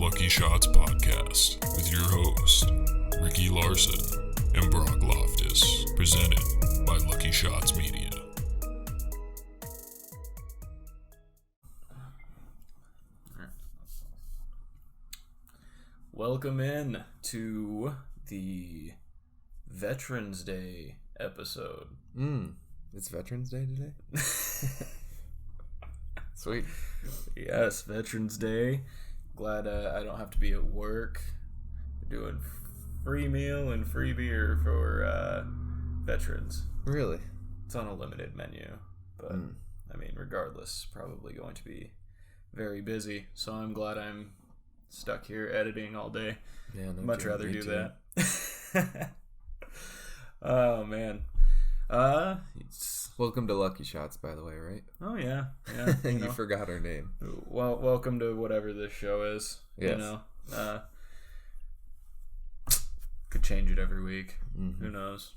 LuckyShots podcast with your host, Ricky Larson and Brock Loftus, presented by LuckyShots Media. Welcome in to the Veterans Day episode. It's Veterans Day today? Sweet. Yes, Veterans Day. Glad I don't have to be at work. We're doing free meal and free beer for veterans. Really? It's on a limited menu, but I mean, regardless, probably going to be very busy. So I'm glad I'm stuck here editing all day. Yeah, much rather do that. Oh man. Welcome to LuckyShots, by the way, right? Oh yeah. You forgot our name. Well, welcome to whatever this show is. Yes. You know, could change it every week. Who knows?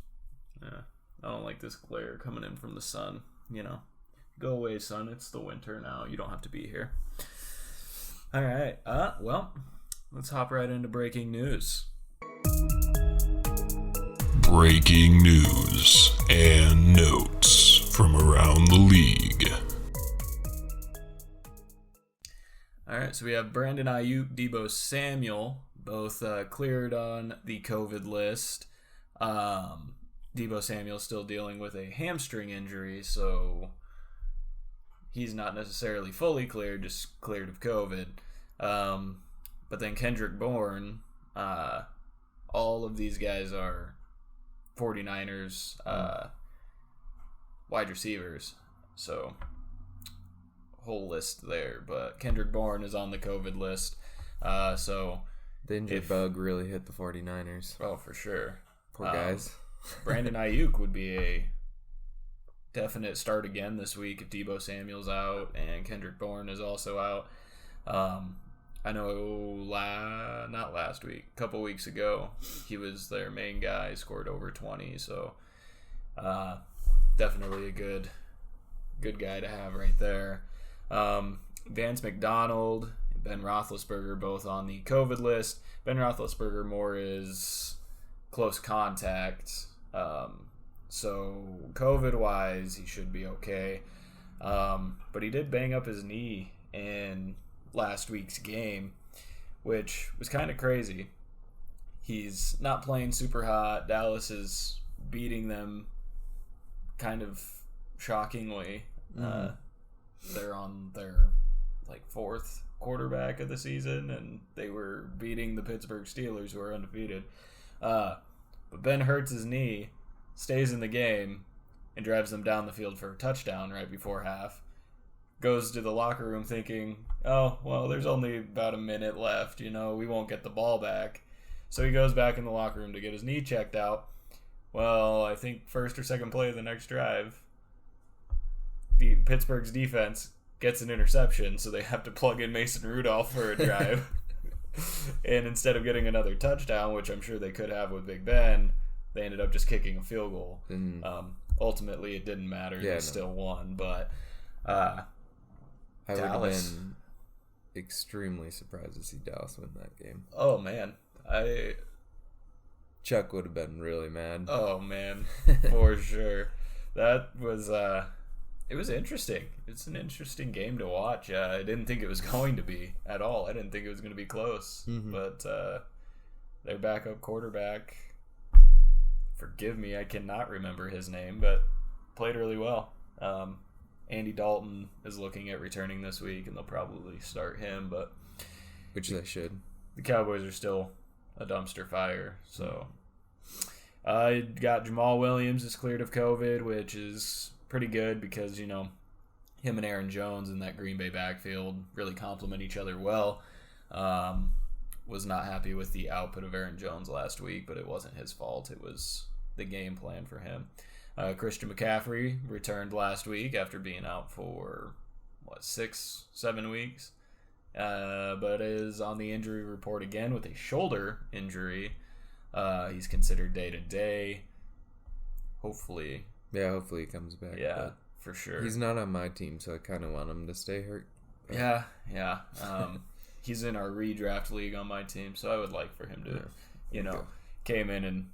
Yeah, I don't like this glare coming in from the sun. You know, go away, sun. It's the winter now. You don't have to be here. All right. Well, let's hop right into breaking news. Breaking news and notes from around the league. All right, so we have Brandon Ayuk, Deebo Samuel, both cleared on the COVID list. Deebo Samuel still dealing with a hamstring injury, so he's not necessarily fully cleared, just cleared of COVID. But then Kendrick Bourne, all of these guys are 49ers wide receivers, so whole list there. But Kendrick Bourne is on the COVID list, so the injured bug really hit the 49ers. Oh, for sure. Poor guys. Brandon Ayuk would be a definite start again this week if Deebo Samuel's out and Kendrick Bourne is also out. I know not last week, a couple weeks ago, he was their main guy, scored over 20, so definitely a good guy to have right there. Vance McDonald, Ben Roethlisberger, both on the COVID list. Ben Roethlisberger more is close contact, so COVID-wise, he should be okay. But he did bang up his knee in last week's game, which was kind of crazy. He's not playing super hot. Dallas is beating them kind of shockingly. They're on their fourth quarterback of the season, and they were beating the Pittsburgh Steelers, who are undefeated. But Ben hurts his knee, stays in the game, and drives them down the field for a touchdown right before half. Goes to the locker room thinking, oh, well, there's only about a minute left, we won't get the ball back. So he goes back in the locker room to get his knee checked out. Well, I think first or second play of the next drive, Pittsburgh's defense gets an interception, so they have to plug in Mason Rudolph for a drive. And instead of getting another touchdown, which I'm sure they could have with Big Ben, they ended up just kicking a field goal. Ultimately, it didn't matter. They still won, but I would have been extremely surprised to see Dallas win that game. Oh, man. Chuck would have been really mad. Oh, man. For sure. That was... it was interesting. It's an interesting game to watch. I didn't think it was going to be at all. I didn't think it was going to be close. But their backup quarterback, forgive me, I cannot remember his name, but played really well. Andy Dalton is looking at returning this week, and they'll probably start him, but which they should. The Cowboys are still a dumpster fire, so got Jamal Williams is cleared of COVID, which is pretty good because him and Aaron Jones in that Green Bay backfield really complement each other well. Was not happy with the output of Aaron Jones last week, but it wasn't his fault. It was the game plan for him. Christian McCaffrey returned last week after being out for 6-7 weeks, but is on the injury report again with a shoulder injury. He's considered day-to-day. Hopefully he comes back. Yeah, for sure. He's not on my team, so I kind of want him to stay hurt. Yeah. he's in our redraft league on my team, so I would like for him to, came in and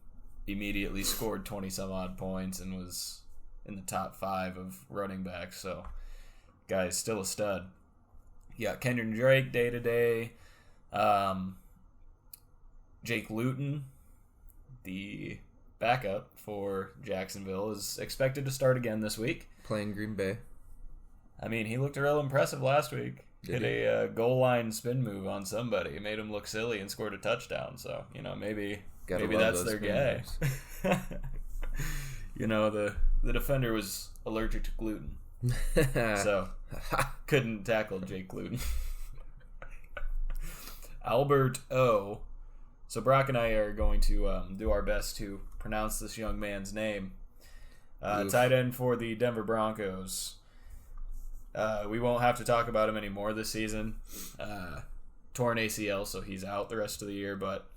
immediately scored 20-some-odd points and was in the top 5 of running backs. So, guy's still a stud. You got Kendrick Drake day-to-day. Jake Luton, the backup for Jacksonville, is expected to start again this week. Playing Green Bay. I mean, he looked real impressive last week. Hit a goal line spin move on somebody. Made him look silly and scored a touchdown. So, maybe that's their guy. The defender was allergic to gluten. So, couldn't tackle Jake Gluten. Albert O. So, Brock and I are going to do our best to pronounce this young man's name. Tight end for the Denver Broncos. We won't have to talk about him anymore this season. Torn ACL, so he's out the rest of the year, but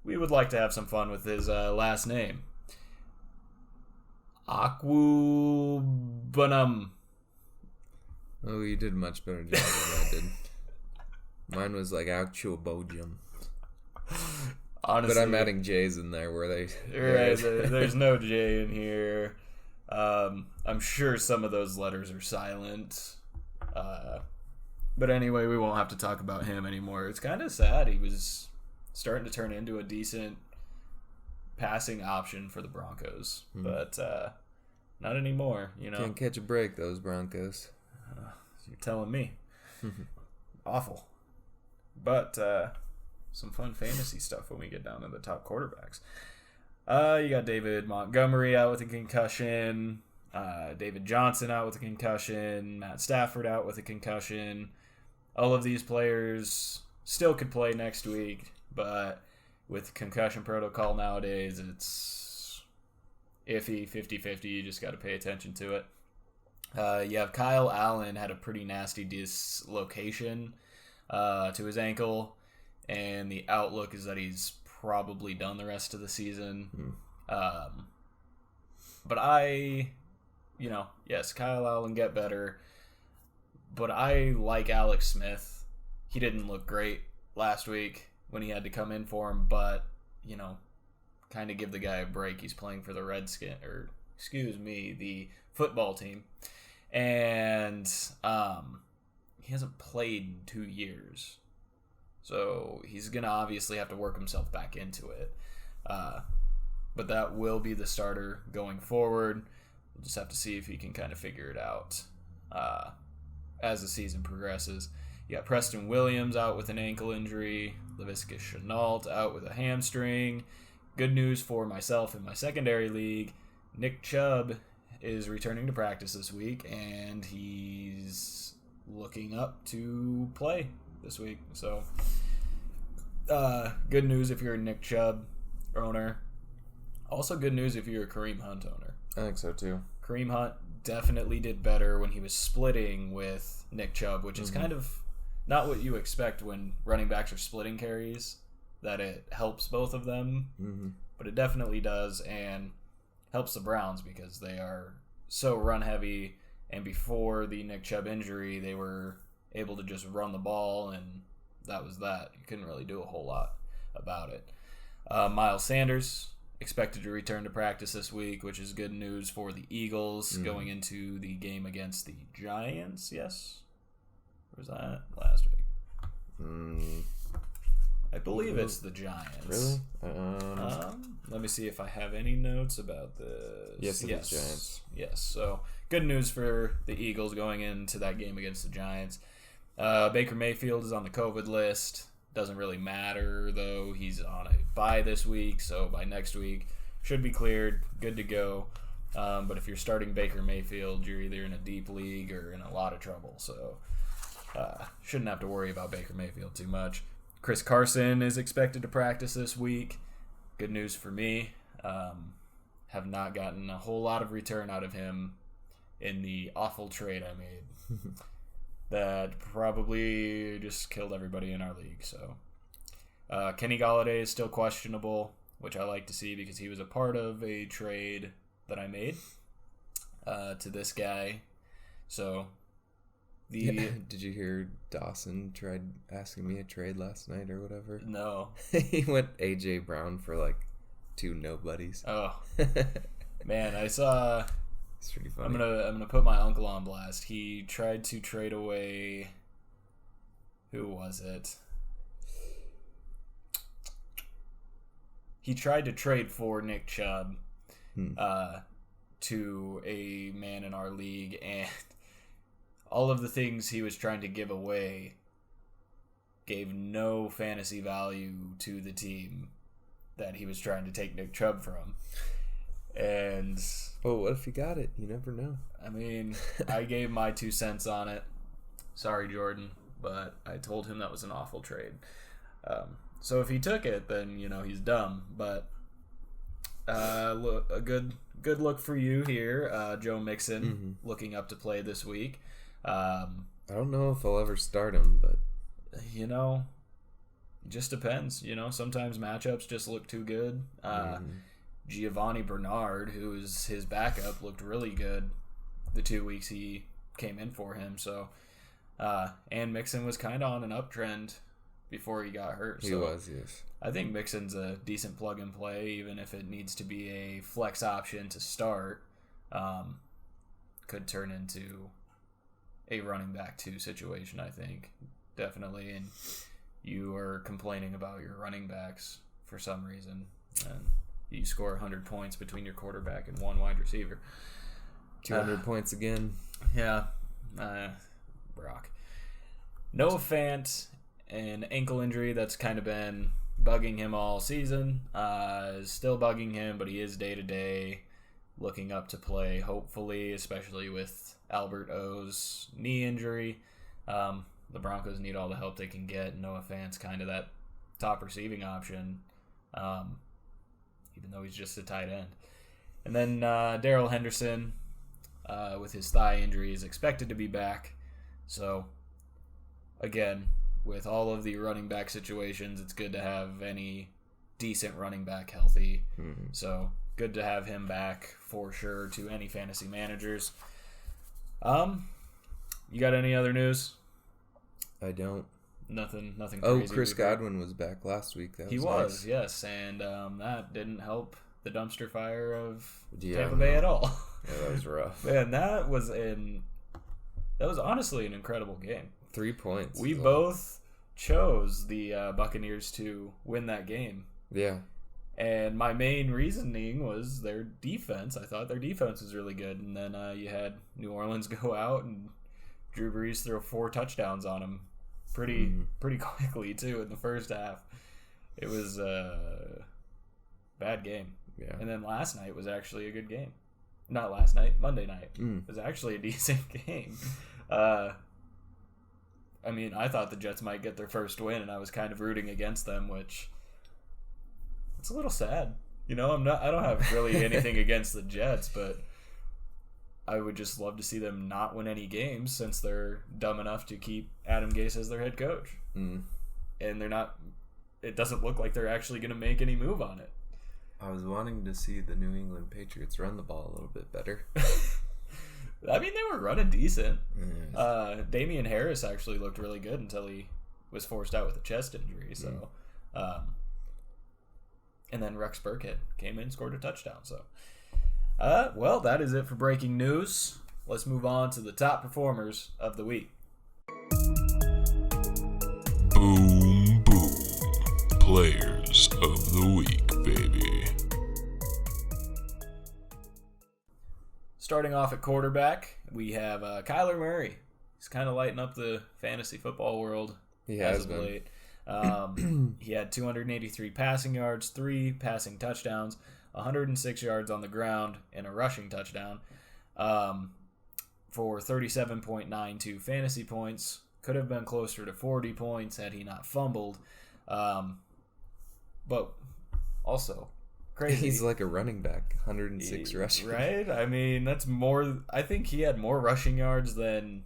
we would like to have some fun with his last name. Akwubanam. Oh, you did a much better job than I did. Mine was like actual Bojum. Honestly, but I'm adding J's in there where they... Right, there's no J in here. I'm sure some of those letters are silent. But anyway, we won't have to talk about him anymore. It's kind of sad. He was starting to turn into a decent passing option for the Broncos. But not anymore, Can't catch a break, those Broncos. You're telling me. Awful. But some fun fantasy stuff when we get down to the top quarterbacks. You got David Montgomery out with a concussion. David Johnson out with a concussion. Matt Stafford out with a concussion. All of these players still could play next week, but with concussion protocol nowadays, it's iffy, 50-50. You just got to pay attention to it. You have Kyle Allen had a pretty nasty dislocation to his ankle, and the outlook is that he's probably done the rest of the season. But yes, Kyle Allen get better, but I like Alex Smith. He didn't look great last week when he had to come in for him, but, kind of give the guy a break. He's playing for the the football team. And he hasn't played in 2 years. So he's going to obviously have to work himself back into it. But that will be the starter going forward. We'll just have to see if he can kind of figure it out as the season progresses. You got Preston Williams out with an ankle injury. Laviska Shenault out with a hamstring. Good news for myself in my secondary league. Nick Chubb is returning to practice this week, and he's looking up to play this week. So, good news if you're a Nick Chubb owner. Also good news if you're a Kareem Hunt owner. I think so, too. Kareem Hunt definitely did better when he was splitting with Nick Chubb, which is kind of not what you expect when running backs are splitting carries, that it helps both of them. But it definitely does, and helps the Browns because they are so run heavy, and before the Nick Chubb injury, they were able to just run the ball, and that was that. You couldn't really do a whole lot about it. Miles Sanders expected to return to practice this week, which is good news for the Eagles going into the game against the Giants. Yes? Or was that last week? I believe it's the Giants. Really? Let me see if I have any notes about this. Yes, it is Giants. Yes, so good news for the Eagles going into that game against the Giants. Baker Mayfield is on the COVID list. Doesn't really matter, though. He's on a bye this week, so by next week, should be cleared. Good to go. But if you're starting Baker Mayfield, you're either in a deep league or in a lot of trouble. So shouldn't have to worry about Baker Mayfield too much. Chris Carson is expected to practice this week. Good news for me. Have not gotten a whole lot of return out of him in the awful trade I made. That probably just killed everybody in our league. So Kenny Golladay is still questionable, which I like to see because he was a part of a trade that I made to this guy. So Did you hear Dawson tried asking me a trade last night or whatever? No. He went A.J. Brown for like 2 nobodies. Oh. Man, I saw... It's pretty funny. I'm gonna put my uncle on blast. He tried to trade away... Who was it? He tried to trade for Nick Chubb to a man in our league, and all of the things he was trying to give away gave no fantasy value to the team that he was trying to take Nick Chubb from. And... Oh, what if he got it? You never know. I mean, I gave my 2 cents on it. Sorry, Jordan, but I told him that was an awful trade. So if he took it, then, he's dumb. But look, a good look for you here, Joe Mixon, looking up to play this week. I don't know if I'll ever start him, but... it just depends. Sometimes matchups just look too good. Giovanni Bernard, who is his backup, looked really good the 2 weeks he came in for him. So, and Mixon was kind of on an uptrend before he got hurt. He was, yes. I think Mixon's a decent plug and play, even if it needs to be a flex option to start. Could turn into a running back 2 situation, I think. Definitely. And you are complaining about your running backs for some reason. And you score 100 points between your quarterback and 1 wide receiver. 200 points again. Yeah. Brock. Noah Fant, an ankle injury that's kind of been bugging him all season. Is still bugging him, but he is day-to-day looking up to play, hopefully, especially with Albert O's knee injury. The Broncos need all the help they can get. Noah Fant's kind of that top receiving option, even though he's just a tight end. And then Darrell Henderson, with his thigh injury, is expected to be back. So, again, with all of the running back situations, it's good to have any decent running back healthy. So, good to have him back for sure to any fantasy managers. You got any other news? I don't. Nothing crazy. Oh, Chris Godwin was back last week. That was nice. Yes, and that didn't help the dumpster fire of Yeah, Tampa Bay at all. Yeah, that was rough. Man, that was honestly an incredible game. 3 points. We both chose the Buccaneers to win that game. Yeah. And my main reasoning was their defense. I thought their defense was really good. And then you had New Orleans go out and Drew Brees throw 4 touchdowns on them pretty quickly, too, in the first half. It was a bad game. Yeah. And then last night was actually a good game. Not last night, Monday night. It was actually a decent game. I mean, I thought the Jets might get their first win, and I was kind of rooting against them, which it's a little sad. I don't have really anything against the Jets, but I would just love to see them not win any games since they're dumb enough to keep Adam Gase as their head coach. And they're not. It doesn't look like they're actually going to make any move on it. I was wanting to see the New England Patriots run the ball a little bit better. I mean, they were running decent. Damian Harris actually looked really good until he was forced out with a chest injury. So, and then Rex Burkhead came in and scored a touchdown. So, well, that is it for breaking news. Let's move on to the top performers of the week. Boom, boom. Players of the week, baby. Starting off at quarterback, we have Kyler Murray. He's kind of lighting up the fantasy football world. He has been. Late. He had 283 passing yards, 3 passing touchdowns, 106 yards on the ground, and a rushing touchdown for 37.92 fantasy points. Could have been closer to 40 points had he not fumbled. But also, crazy. He's like a running back, 106 rushing. Right? I mean, that's more. I think he had more rushing yards than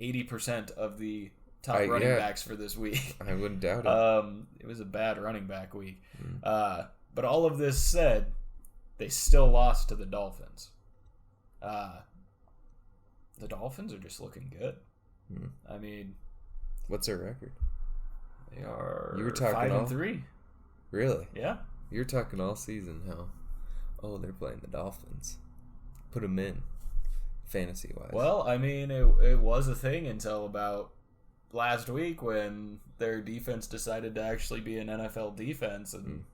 80% of the top running backs for this week. I wouldn't doubt it. It was a bad running back week. But all of this said, they still lost to the Dolphins. The Dolphins are just looking good. I mean, what's their record? They are you were talking 5-3. Really? Yeah. You're talking all season how, they're playing the Dolphins. Put them in, fantasy-wise. Well, I mean, it was a thing until about last week when their defense decided to actually be an NFL defense and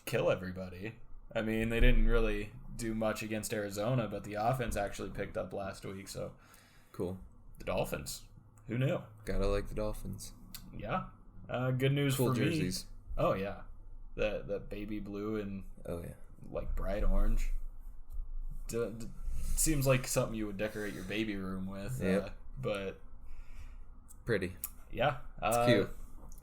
kill everybody. I mean, they didn't really do much against Arizona, but the offense actually picked up last week, so. Cool. The Dolphins. Who knew? Gotta like the Dolphins. Yeah. Good news cool for jerseys. me. Oh, yeah. The baby blue and like bright orange. Seems like something you would decorate your baby room with. Yep. But pretty. Yeah. It's cute.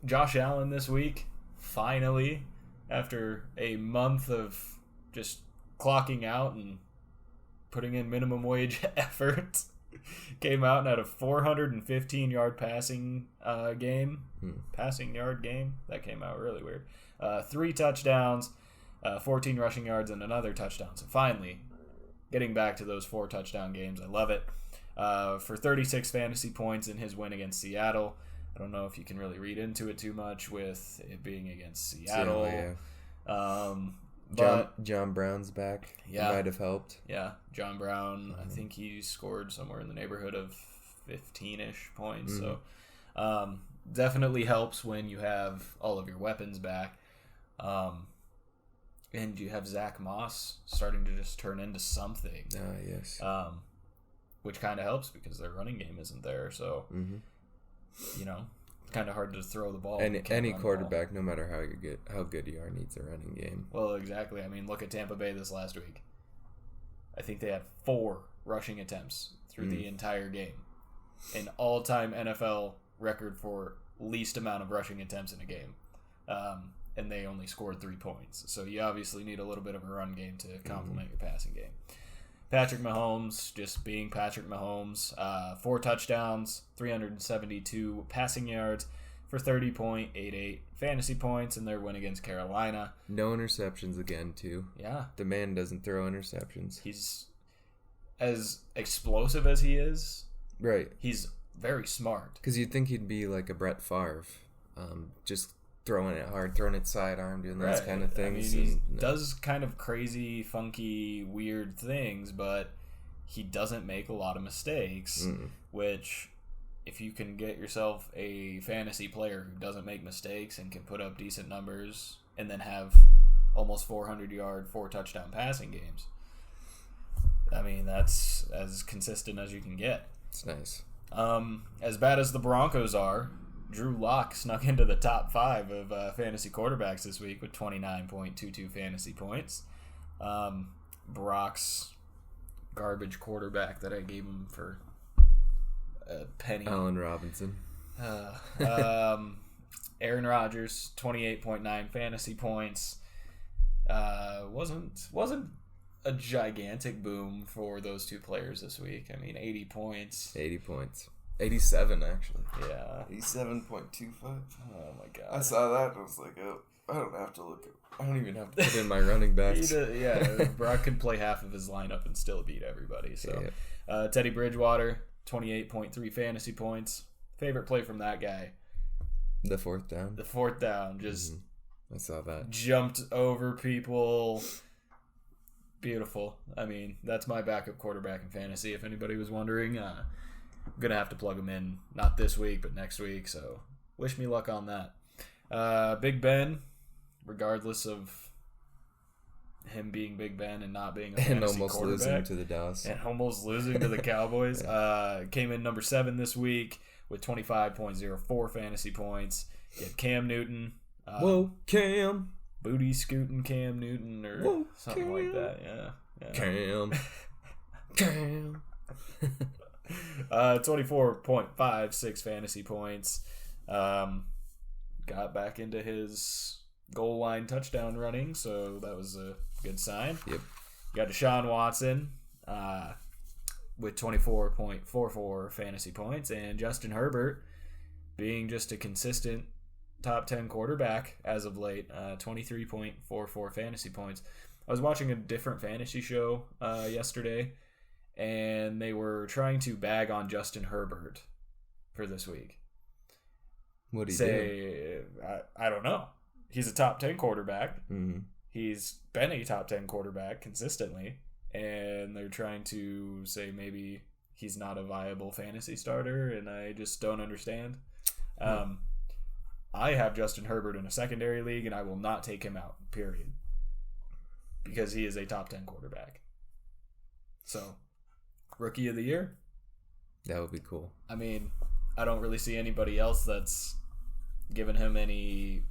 Josh Allen this week, finally, after a month of just clocking out and putting in minimum wage effort, came out and had a 415-yard passing game. Passing yard game. That came out really weird. 3 touchdowns, 14 rushing yards, and another touchdown. So finally, getting back to those 4 touchdown games. I love it. For 36 fantasy points in his win against Seattle. I don't know if you can really read into it too much with it being against Seattle. But John Brown's back. Yeah. Might have helped. Yeah, John Brown, I think he scored somewhere in the neighborhood of 15-ish points. So definitely helps when you have all of your weapons back. And you have Zach Moss starting to just turn into something. Yes. Which kind of helps because their running game isn't there. So, kind of hard to throw the ball. Any quarterback, no matter how good you are, needs a running game. Well, exactly. I mean, look at Tampa Bay this last week. I think they had 4 rushing attempts through the entire game. An all-time NFL record for least amount of rushing attempts in a game. And they only scored 3 points. So you obviously need a little bit of a run game to complement your passing game. Patrick Mahomes, just being Patrick Mahomes, 4 touchdowns, 372 passing yards for 30.88 fantasy points in their win against Carolina. No interceptions again, too. Yeah. The man doesn't throw interceptions. He's as explosive as he is. Right. He's very smart. Because you'd think he'd be like a Brett Favre, just throwing it hard, throwing it sidearm, doing those kind of things. I mean, he does kind of crazy, funky, weird things, but he doesn't make a lot of mistakes, which if you can get yourself a fantasy player who doesn't make mistakes and can put up decent numbers and then have almost 400-yard, 4-touchdown passing games, I mean, that's as consistent as you can get. It's nice. As bad as the Broncos are, Drew Lock snuck into the top 5 of fantasy quarterbacks this week with 29.22 fantasy points. Brock's garbage quarterback that I gave him for a penny. Allen Robinson. Aaron Rodgers, 28.9 fantasy points. Wasn't a gigantic boom for those 2 players this week. I mean, 80 points. 80 points. 87, actually. Yeah. 87.25. Oh, my God. I saw that. I was like, I don't have to look at... I don't even have to put in my running backs. Brock could play half of his lineup and still beat everybody. So, Teddy Bridgewater, 28.3 fantasy points. Favorite play from that guy? The 4th down. The 4th down. Just I saw that. Jumped over people. Beautiful. I mean, that's my backup quarterback in fantasy, if anybody was wondering. I'm going to have to plug him in, not this week, but next week, so wish me luck on that. Big Ben, regardless of him being Big Ben and not being a fantasy and almost quarterback. losing to the Dallas. And almost losing to the Cowboys. Came in number 7 this week with 25.04 fantasy points. You had Cam Newton. Whoa, Cam. Booty scooting Cam Newton or something like that. Yeah. Cam. 24.56 fantasy points. Got back into his goal line touchdown running, so that was a good sign. Yep. You got Deshawn Watson with 24.44 fantasy points, and Justin Herbert being just a consistent top 10 quarterback as of late, 23.44 fantasy points. I was watching a different fantasy show yesterday, and they were trying to bag on Justin Herbert for this week. What do you say? I don't know. He's a top 10 quarterback. Mm-hmm. He's been a top 10 quarterback consistently, and they're trying to say maybe he's not a viable fantasy starter, and I just don't understand. I have Justin Herbert in a secondary league, and I will not take him out, period, because he is a top 10 quarterback. So, rookie of the year? That would be cool. I mean, I don't really see anybody else that's given him any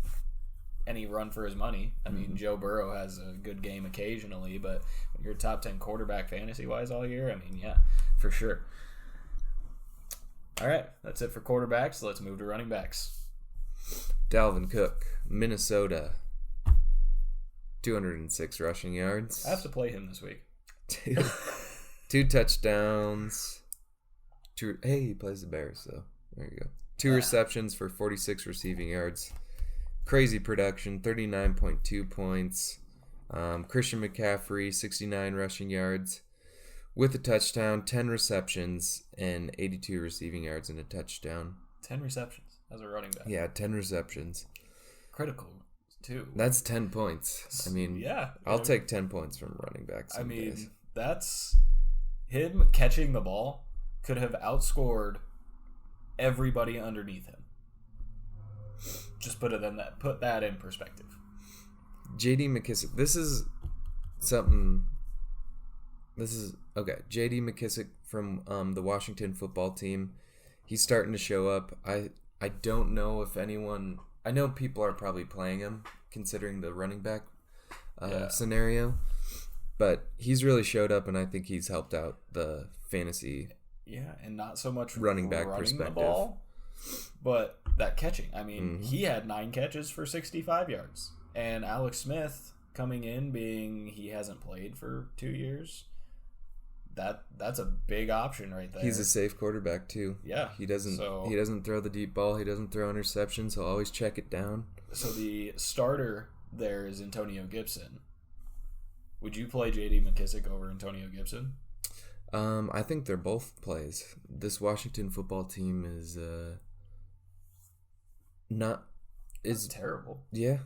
run for his money. I mean, Joe Burrow has a good game occasionally, but when you're a top 10 quarterback fantasy-wise all year, I mean, yeah, for sure. All right, that's it for quarterbacks. Let's move to running backs. Dalvin Cook, Minnesota, 206 rushing yards. I have to play him this week. Two touchdowns. He plays the Bears, so there you go. 2 receptions for 46 receiving yards. Crazy production, 39.2 points. Christian McCaffrey, 69 rushing yards with a touchdown, 10 receptions, and 82 receiving yards and a touchdown. 10 receptions as a running back. Yeah, 10 receptions. Critical, too. That's 10 points. I mean, yeah, I'll take 10 points from running backs. I mean, days. that's him catching the ball could have outscored everybody underneath him. Just put that in perspective. J.D. McKissic. J.D. McKissic from the Washington football team. He's starting to show up. I don't know if anyone. I know people are probably playing him considering the running back scenario, but he's really showed up, and I think he's helped out the fantasy. Yeah, and not so much running back perspective, the ball, but that catching. I mean, he had 9 catches for 65 yards, and Alex Smith coming in, being he hasn't played for 2 years. That's a big option right there. He's a safe quarterback too. Yeah, he doesn't throw the deep ball. He doesn't throw interceptions. He'll always check it down. So the starter there is Antonio Gibson. Would you play J.D. McKissic over Antonio Gibson? I think they're both plays. This Washington football team is That's terrible. Yeah,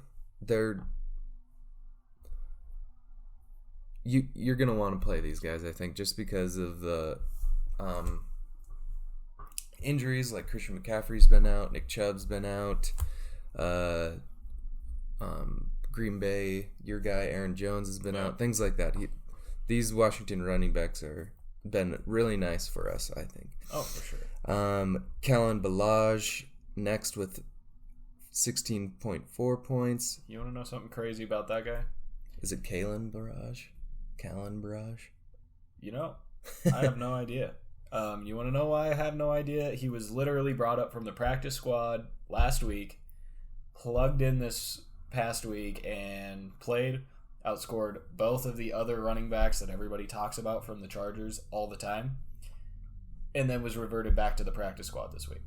you're gonna want to play these guys, I think, just because of the injuries. Like Christian McCaffrey's been out, Nick Chubb's been out, Green Bay, your guy Aaron Jones has been out, things like that. These Washington running backs are been really nice for us, I think. Oh, for sure. Kalen Ballage next with 16.4 points. You want to know something crazy about that guy? Is it Kalen Barrage? Kalen Barrage? You know, I have no idea. You want to know why I have no idea? He was literally brought up from the practice squad last week, plugged in this past week, and played. Outscored both of the other running backs that everybody talks about from the Chargers all the time, and then was reverted back to the practice squad this week.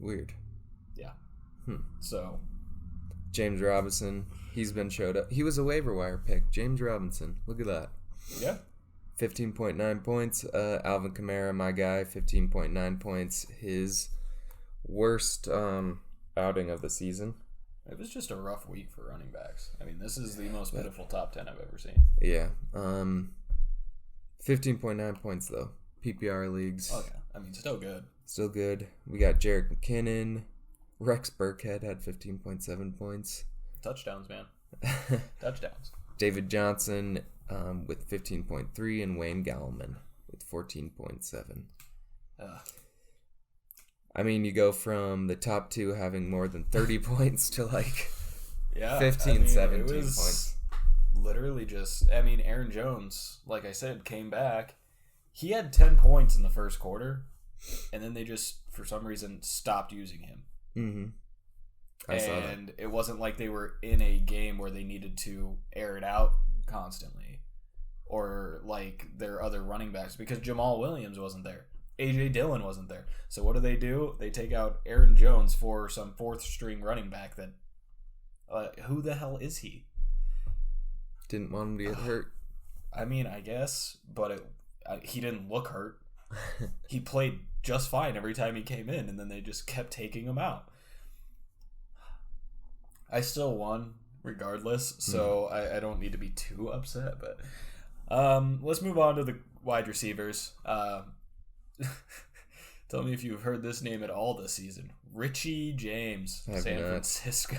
Weird. Yeah. So, James Robinson, he's been showed up. He was a waiver wire pick. James Robinson, look at that. Yeah. 15.9 points. Alvin Kamara, my guy, 15.9 points. His worst outing of the season. It was just a rough week for running backs. I mean, this is the most pitiful top 10 I've ever seen. Yeah. 15.9 points, though. PPR leagues. Oh, yeah. I mean, still good. Still good. We got Jerick McKinnon. Rex Burkhead had 15.7 points. Touchdowns, man. Touchdowns. David Johnson with 15.3 and Wayne Gallman with 14.7. I mean, you go from the top two having more than 30 points to 15, 17 points. Literally just, Aaron Jones, like I said, came back. He had 10 points in the first quarter, and then they just, for some reason, stopped using him. Mm-hmm. I saw that. And it wasn't like they were in a game where they needed to air it out constantly, or like their other running backs, because Jamal Williams wasn't there. A.J. Dillon wasn't there. So what do? They take out Aaron Jones for some fourth-string running back that... who the hell is he? Didn't want him to get hurt. I mean, I guess, but he didn't look hurt. He played just fine every time he came in, and then they just kept taking him out. I still won regardless, so I don't need to be too upset. But let's move on to the wide receivers. Tell me if you've heard this name at all this season. Richie James, San Francisco.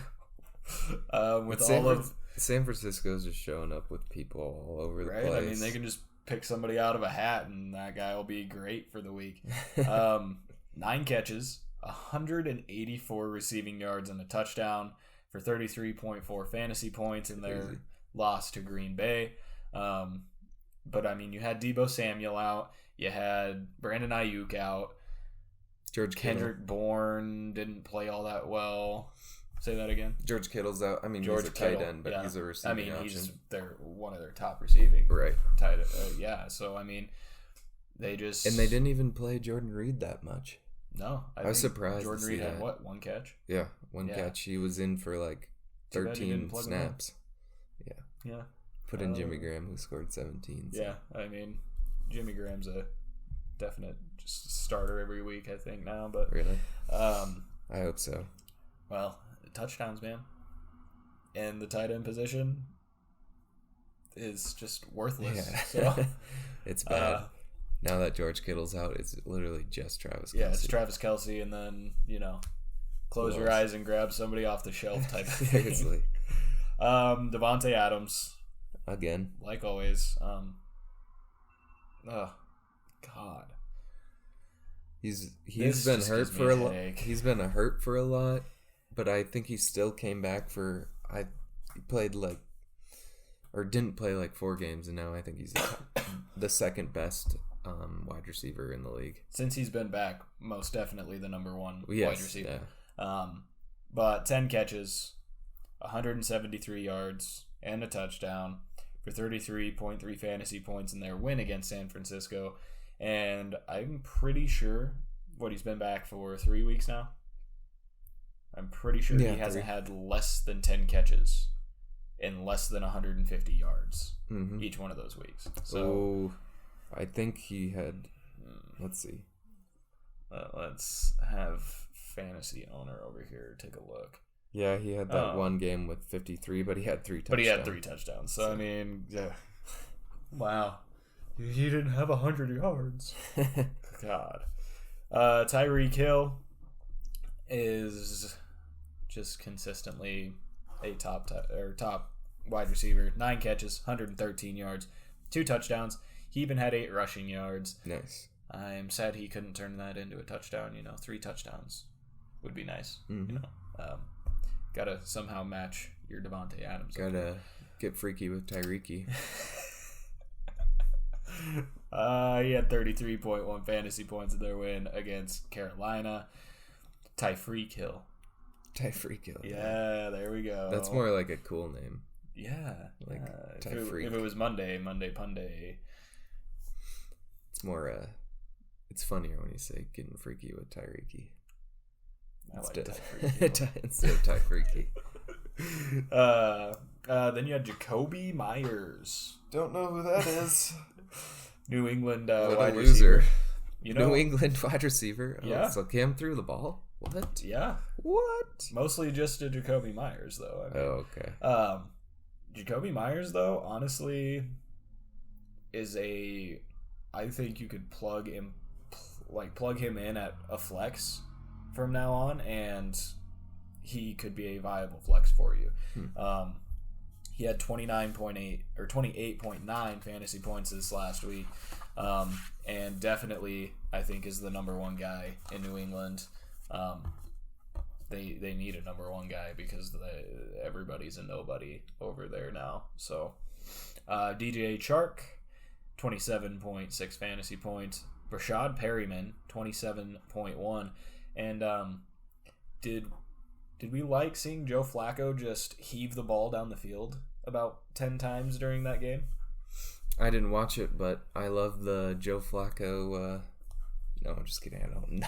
San Francisco's just showing up with people all over the place. I mean, they can just pick somebody out of a hat, and that guy will be great for the week. 9 catches, 184 receiving yards, and a touchdown for 33.4 fantasy points in their loss to Green Bay. But, I mean, you had Deebo Samuel out. You had Brandon Ayuk out. George Kendrick Bourne didn't play all that well. Say that again. George Kittle's out. I mean, he's a tight end, but he's a receiving option. He's one of their top receiving tight end. So I mean, they didn't even play Jordan Reed that much. No, I was surprised. Jordan Reed had what, 1 catch? Yeah, one catch. He was in for like 13 snaps. Yeah. Put in Jimmy Graham, who scored 17. So. Yeah, I mean, Jimmy Graham's a definite just starter every week, I think now. But really, I hope so. Well, touchdowns, man, and the tight end position is just worthless. Yeah. So it's bad. Now that George Kittle's out, it's literally just Travis Kelsey. Yeah, it's Travis Kelsey, and then close your eyes and grab somebody off the shelf type of thing. Seriously. Davonte Adams again, like always. Oh God. He's been hurt for a lot. He's been hurt for a lot, but I think he still came back for. He played didn't play like 4 games, and now I think he's the second best wide receiver in the league. Since he's been back, most definitely the number 1 wide receiver. Yeah. But 10 catches, 173 yards, and a touchdown for 33.3 fantasy points in their win against San Francisco. And I'm pretty sure he's been back for 3 weeks now. I'm pretty sure he hasn't had less than 10 catches in less than 150 yards each one of those weeks. So I think he had. Let's see. Let's have fantasy owner over here take a look. Yeah, he had that one game with 53, but he had 3 touchdowns. But he had 3 touchdowns. So I mean, yeah. Wow. He didn't have 100 yards. God. Tyreek Hill is just consistently a top wide receiver. 9 catches, 113 yards, 2 touchdowns. He even had 8 rushing yards. Nice. I'm sad he couldn't turn that into a touchdown. 3 touchdowns would be nice. Gotta somehow match your Davonte Adams. Gotta get freaky with Tyreek. He had 33.1 fantasy points in their win against Carolina. Tyreek Hill. Yeah, there we go. That's more like a cool name. Yeah. Like if it was Monday Punday. It's more it's funnier when you say getting freaky with Tyreek. I like Tyreek. Instead of Tyreek. Then you had Jacoby Myers. Don't know who that is. New England wide receiver. New England wide receiver? Yeah. So Cam threw the ball? What? Yeah. What? Mostly just to Jacoby Myers, though. Okay. Jacoby Myers, though, honestly, is I think you could plug him in at a flex from now on, and he could be a viable flex for you. He had 29.8 or 28.9 fantasy points this last week, and definitely I think is the number 1 guy in New England. They need a number 1 guy because everybody's a nobody over there now. So DJ Chark, 27.6 fantasy points. Rashad Perryman, 27.1. And did we like seeing Joe Flacco just heave the ball down the field about 10 times during that game? I didn't watch it, but I love the Joe Flacco. No, I'm just kidding. I don't.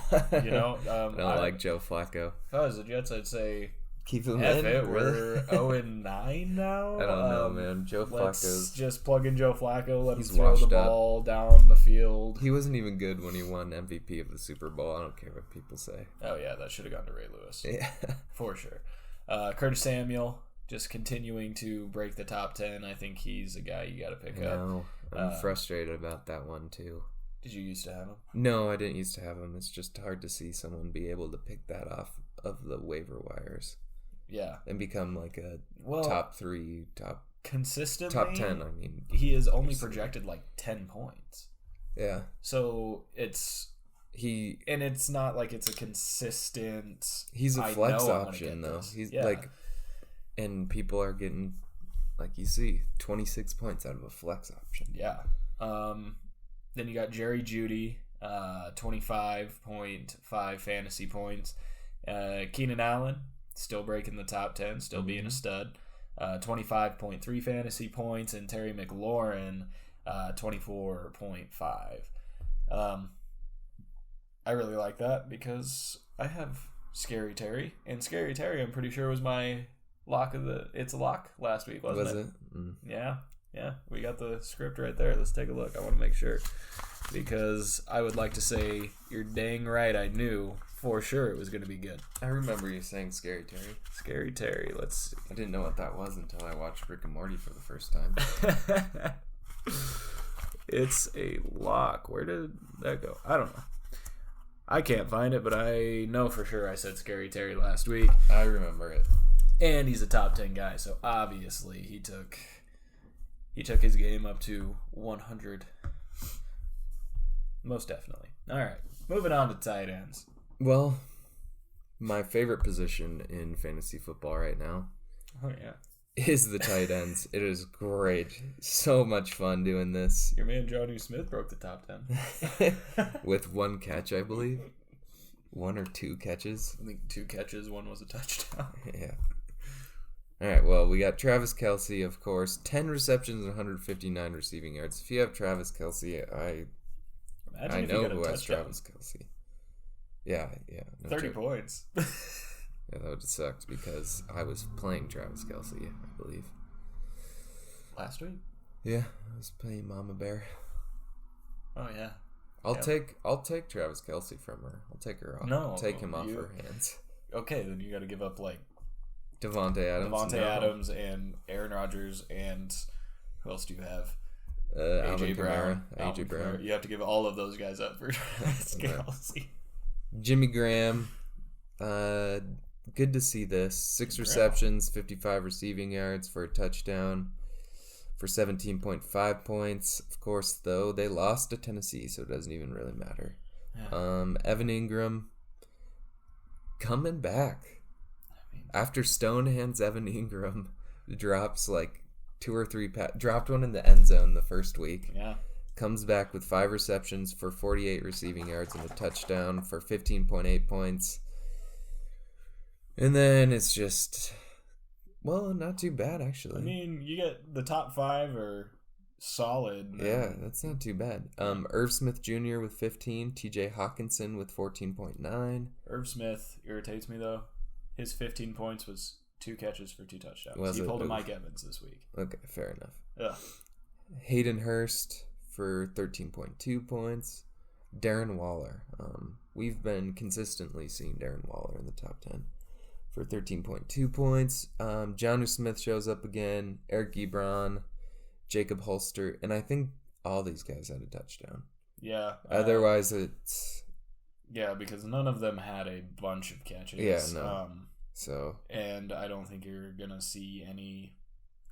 I don't like Joe Flacco. If I was the Jets, I'd say Keep him F in. it, Really? we're 0-9 now. I don't know, man. Joe Let's Flacco's just plug in Joe Flacco. Let him he's throw the washed up. ball down the field. He wasn't even good when he won MVP of the Super Bowl. I don't care what people say. Oh yeah, that should have gone to Ray Lewis. Yeah. For sure. Curtis Samuel just continuing to break the top 10. I think he's a guy you got to pick up. No, I'm frustrated about that one too. Did you used to have him? No, I didn't used to have him. It's just hard to see someone be able to pick that off of the waiver wires. Yeah. And become like a top 3, consistently top 10, I mean. He is only projected like 10 points. Yeah. So it's not like it's a consistent. He's a flex option though. He's like, and people are getting, like you see, 26 points out of a flex option. Yeah. Then you got Jerry Jeudy, 25.5 fantasy points. Keenan Allen, still breaking the top 10, still being a stud. 25.3 fantasy points. And Terry McLaurin, 24.5. I really like that because I have Scary Terry. And Scary Terry, I'm pretty sure, was my lock of the... It's a lock last week, wasn't it? Was it? Mm. Yeah. We got the script right there. Let's take a look. I want to make sure. Because I would like to say, you're dang right, I knew for sure it was going to be good. I remember you saying Scary Terry. Scary Terry, let's see. I didn't know what that was until I watched Rick and Morty for the first time. It's a lock. Where did that go? I don't know. I can't find it, but I know for sure I said Scary Terry last week. I remember it. And he's a top 10 guy, so obviously he took his game up to 100. Most definitely. All right, moving on to tight ends. Well, my favorite position in fantasy football right now is the tight ends. It is great. So much fun doing this. Your man Jonnu Smith broke the top 10. With one catch, I believe. 1 or 2 catches. I think 2 catches, 1 was a touchdown. Yeah. All right, well, we got Travis Kelsey, of course. 10 receptions and 159 receiving yards. If you have Travis Kelsey, I know who has Travis Kelsey. Yeah. No 30 points. Yeah, that would have sucked because I was playing Travis Kelsey, I believe. Last week? Yeah, I was playing Mama Bear. Oh, yeah. I'll take Travis Kelsey from her. I'll take her off. No. Take him off her hands. Okay, then you got to give up, like, Davonte Adams and Aaron Rodgers and who else do you have? AJ Brown. You have to give all of those guys up for Kelsey. Jimmy Graham. Good to see this. 6 receptions, 55 receiving yards for a touchdown for 17.5 points. Of course, though, they lost to Tennessee, so it doesn't even really matter. Yeah. Evan Ingram coming back. After Stone hands Evan Ingram drops like 2 or 3 dropped one in the end zone the first week. Yeah. Comes back with 5 receptions for 48 receiving yards and a touchdown for 15.8 points. And then it's just, well, not too bad, actually. I mean, you get the top 5 are solid. Yeah, that's not too bad. Irv Smith Jr. with 15. TJ Hawkinson with 14.9. Irv Smith irritates me, though. His 15 points was 2 catches for 2 touchdowns. He pulled a Mike Evans this week. Okay, fair enough. Yeah. Hayden Hurst for 13.2 points. Darren Waller. We've been consistently seeing Darren Waller in the top 10 for 13.2 points. Jonnu Smith shows up again. Eric Ebron, Jacob Holster, and I think all these guys had a touchdown. Yeah. Otherwise, it's... Yeah, because none of them had a bunch of catches. Yeah, no. And I don't think you're going to see any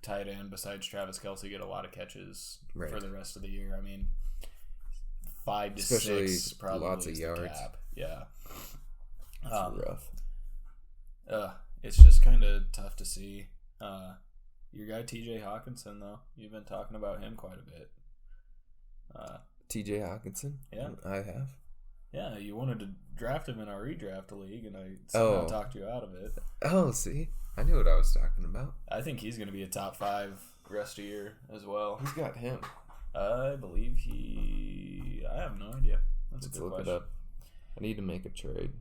tight end besides Travis Kelsey get a lot of catches for the rest of the year. I mean, 5 to 6 probably lots of yards. Cap. Yeah. It's rough. It's just kind of tough to see. Your guy TJ Hawkinson, though, you've been talking about him quite a bit. TJ Hawkinson? Yeah. I have. Yeah, you wanted to draft him in our redraft league, and I somehow talked you out of it. Oh, see? I knew what I was talking about. I think he's going to be a top 5 rest of the year as well. Who's got him? I believe I have no idea. Let's look it up. I need to make a trade.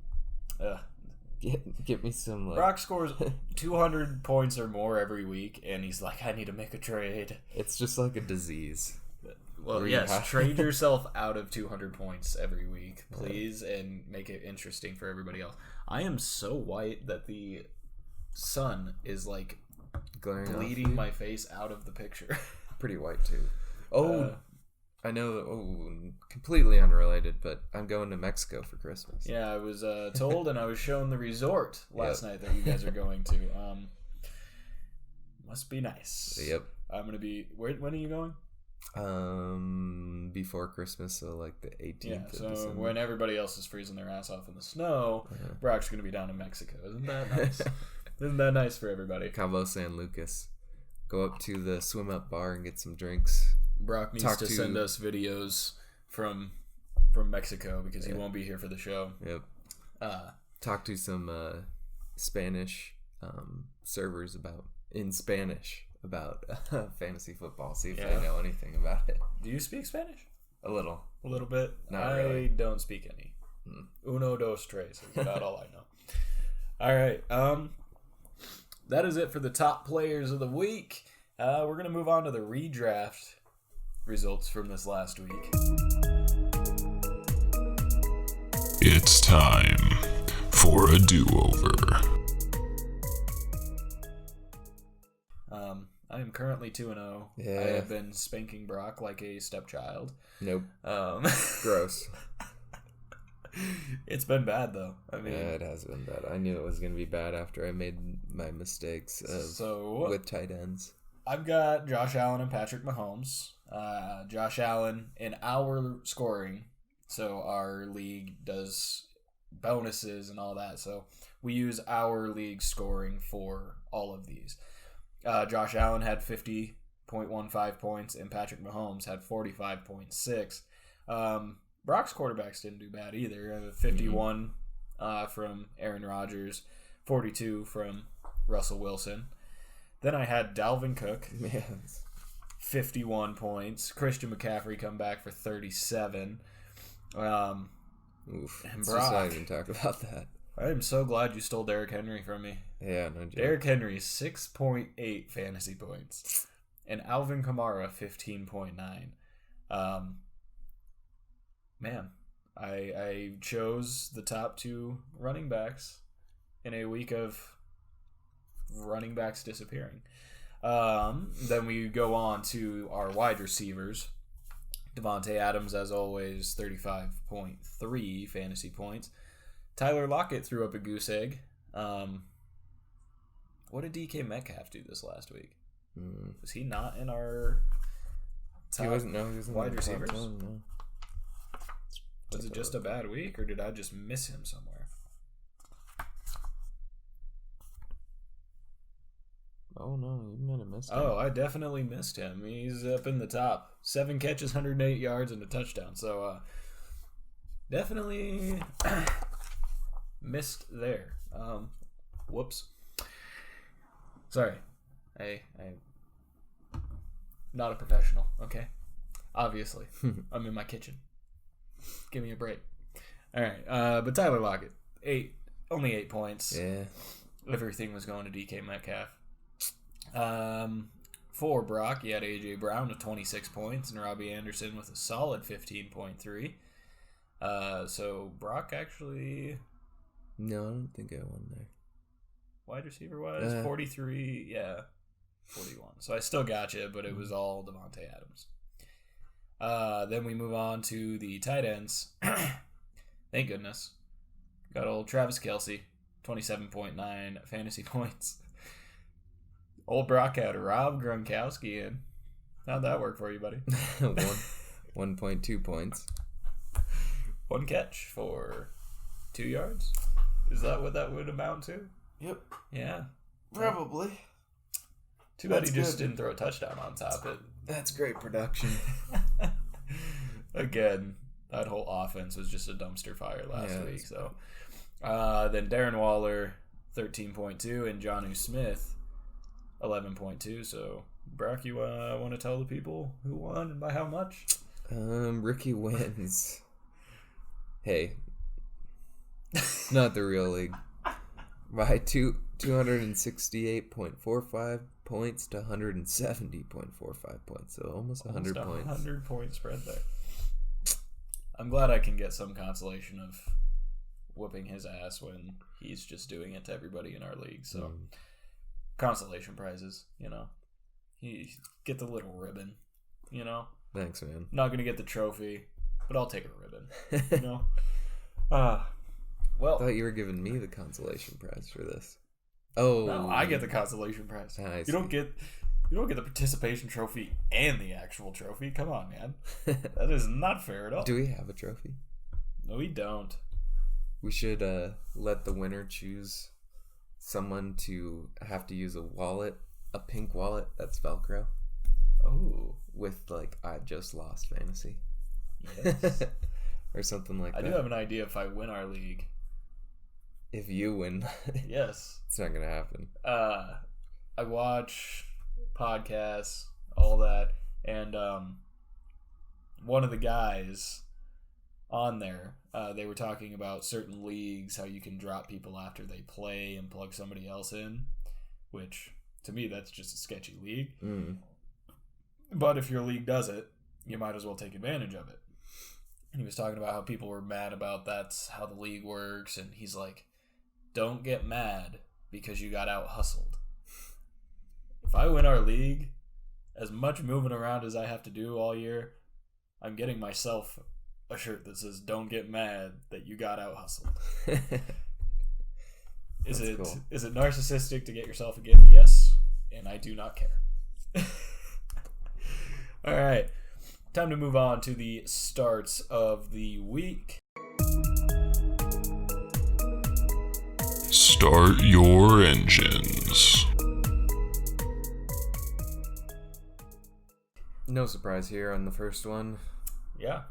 Get me some, like... Brock scores 200 points or more every week, and he's like, I need to make a trade. It's just like a disease. Well, yes, trade yourself out of 200 points every week, please, and make it interesting for everybody else. I am so white that the sun is, like, bleeding my face out of the picture. Pretty white, too. I know, completely unrelated, but I'm going to Mexico for Christmas. Yeah, I was told, and I was shown the resort last night that you guys are going to. Must be nice. Yep. I'm going to be... When are you going? Before Christmas, so like the 18th of so December. When everybody else is freezing their ass off in the snow, Brock's going to be down in Mexico. Isn't that nice? Isn't that nice for everybody? Cabo San Lucas. Go up to the swim up bar and get some drinks. Brock needs to send us videos from Mexico because he won't be here for the show. Yep. Talk to some Spanish servers in Spanish about fantasy football. See if they know anything about it. Do you speak Spanish? A little bit. Not really. I don't speak any. Uno, dos, tres is about all I know. All right. That is it for the top players of the week. We're gonna move on to the redraft results from this last week. It's time for a do-over. I am currently 2-0. Yeah. I have been spanking Brock like a stepchild. Nope. Gross. It's been bad, though. I mean, yeah, it has been bad. I knew it was going to be bad after I made my mistakes with tight ends. I've got Josh Allen and Patrick Mahomes. Josh Allen in our scoring. So our league does bonuses and all that. So we use our league scoring for all of these. Josh Allen had 50.15 points and Patrick Mahomes had 45.6. Brock's quarterbacks didn't do bad either. 51 from Aaron Rodgers, 42 from Russell Wilson. Then I had Dalvin Cook, 51 points. Christian McCaffrey come back for 37. And Brock, just not even talk about that. I am so glad you stole Derrick Henry from me. Yeah, no joke. Derrick Henry, 6.8 fantasy points. And Alvin Kamara, 15.9. Man, I chose the top two running backs in a week of running backs disappearing. Then we go on to our wide receivers. Davonte Adams, as always, 35.3 fantasy points. Tyler Lockett threw up a goose egg. What did DK Metcalf do this last week? Was he not in our top he wasn't wide receivers? No. Was it just a bad week, or did I just miss him somewhere? Oh, no, you might have missed him. Oh, I definitely missed him. He's up in the top. 7 catches, 108 yards, and a touchdown. So, definitely missed there. Whoops. Sorry. I'm not a professional, okay? Obviously. I'm in my kitchen. Give me a break. All right. But Tyler Lockett, only 8 points. Yeah. Everything was going to DK Metcalf. For Brock, he had A.J. Brown with 26 points and Robbie Anderson with a solid 15.3. So Brock actually... No, I don't think I won there. Wide receiver wise, 43, 41. So I still got you, but it was all Davonte Adams. Then we move on to the tight ends. Thank goodness. Got old Travis Kelsey, 27.9 fantasy points. Old Brock had Rob Gronkowski in. How'd that work for you, buddy? 1.2 points. 1 catch for 2 yards? Is that what that would amount to? Yep. Yeah. Probably. Too bad he just didn't throw a touchdown on top of it. That's great production. Again, that whole offense was just a dumpster fire last week. So, then Darren Waller, 13.2, and Jonnu Smith, 11.2. So, Brock, you want to tell the people who won and by how much? Ricky wins. Hey, not the real league. by 268.45 points to 170.45 points. So almost 100 points. 100-point spread there. I'm glad I can get some consolation of whooping his ass when he's just doing it to everybody in our league. So consolation prizes, you know. You get the little ribbon, you know. Thanks, man. Not going to get the trophy, but I'll take a ribbon, you know. Well, I thought you were giving me the consolation prize for this. Oh, no, I get the consolation prize. You don't get the participation trophy and the actual trophy. Come on, man. That is not fair at all. Do we have a trophy? No, we don't. We should let the winner choose someone to have to use a wallet, a pink wallet that's Velcro. Oh, with like I just lost fantasy. Yes. Or something like that. I do have an idea if I win our league. If you win. Yes. It's not going to happen. I watch podcasts, all that, and one of the guys on there, they were talking about certain leagues, how you can drop people after they play and plug somebody else in, which, to me, that's just a sketchy league. But if your league does it, you might as well take advantage of it. And he was talking about how people were mad about that's how the league works, and he's like, don't get mad because you got out hustled. If I win our league, as much moving around as I have to do all year, I'm getting myself a shirt that says don't get mad that you got out hustled. Is it cool. Is it narcissistic to get yourself a gift? Yes, and I do not care. All right, time to move on to the starts of the week. Start your engines. No surprise here on the first one. Yeah.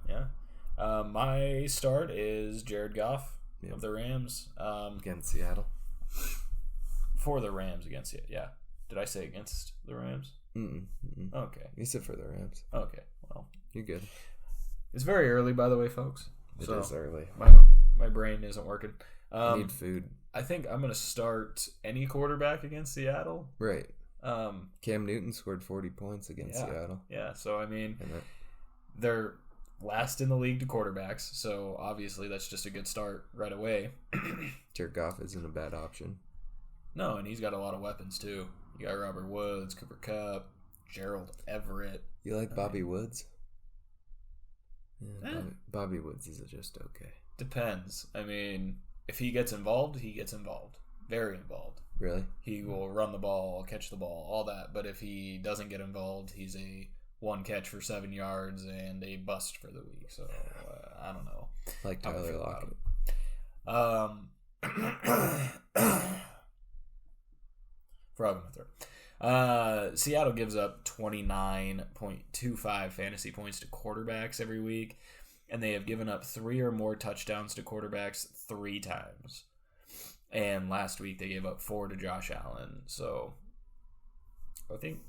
My start is Jared Goff of the Rams. Against Seattle. For the Rams against it, yeah. Did I say against the Rams? Okay. You said for the Rams. Okay, well. You're good. It's very early, by the way, folks. It is early. My brain isn't working. I need food. I think I'm going to start any quarterback against Seattle. Right. Cam Newton scored 40 points against Seattle. Yeah, so I mean, they're last in the league to quarterbacks, so obviously that's just a good start right away. Jared Goff isn't a bad option. No, and he's got a lot of weapons too. You got Robert Woods, Cooper Kupp, Gerald Everett. You like Bobby Woods? Yeah, Bobby Woods is just okay. Depends. I mean, if he gets involved, he gets involved. Very involved. Really? He will run the ball, catch the ball, all that. But if he doesn't get involved, he's a one catch for 7 yards and a bust for the week. So, I don't know. Like Tyler Lockett. Frog in my throat. Seattle gives up 29.25 fantasy points to quarterbacks every week, and they have given up 3 or more touchdowns to quarterbacks 3 times. And last week they gave up 4 to Josh Allen. So I think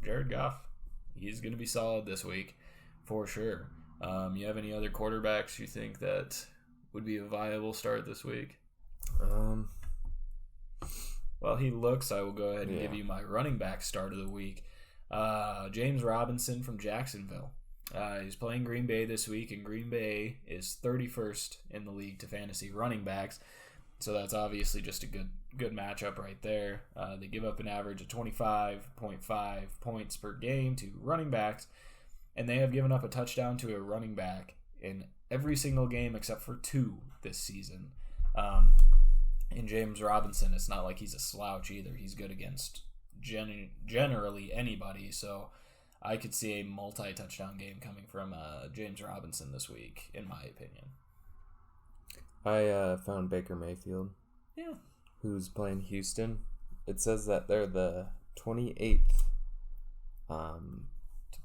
Jared Goff, he's going to be solid this week for sure. You have any other quarterbacks you think that would be a viable start this week? Well, he looks. I will go ahead and give you my running back start of the week. James Robinson from Jacksonville. He's playing Green Bay this week, and Green Bay is 31st in the league to fantasy running backs. So that's obviously just a good matchup right there. They give up an average of 25.5 points per game to running backs, and they have given up a touchdown to a running back in every single game except for 2 this season. And James Robinson, it's not like he's a slouch either. He's good against generally anybody. So I could see a multi-touchdown game coming from James Robinson this week, in my opinion. I found Baker Mayfield. Yeah. Who's playing Houston. It says that they're the 28th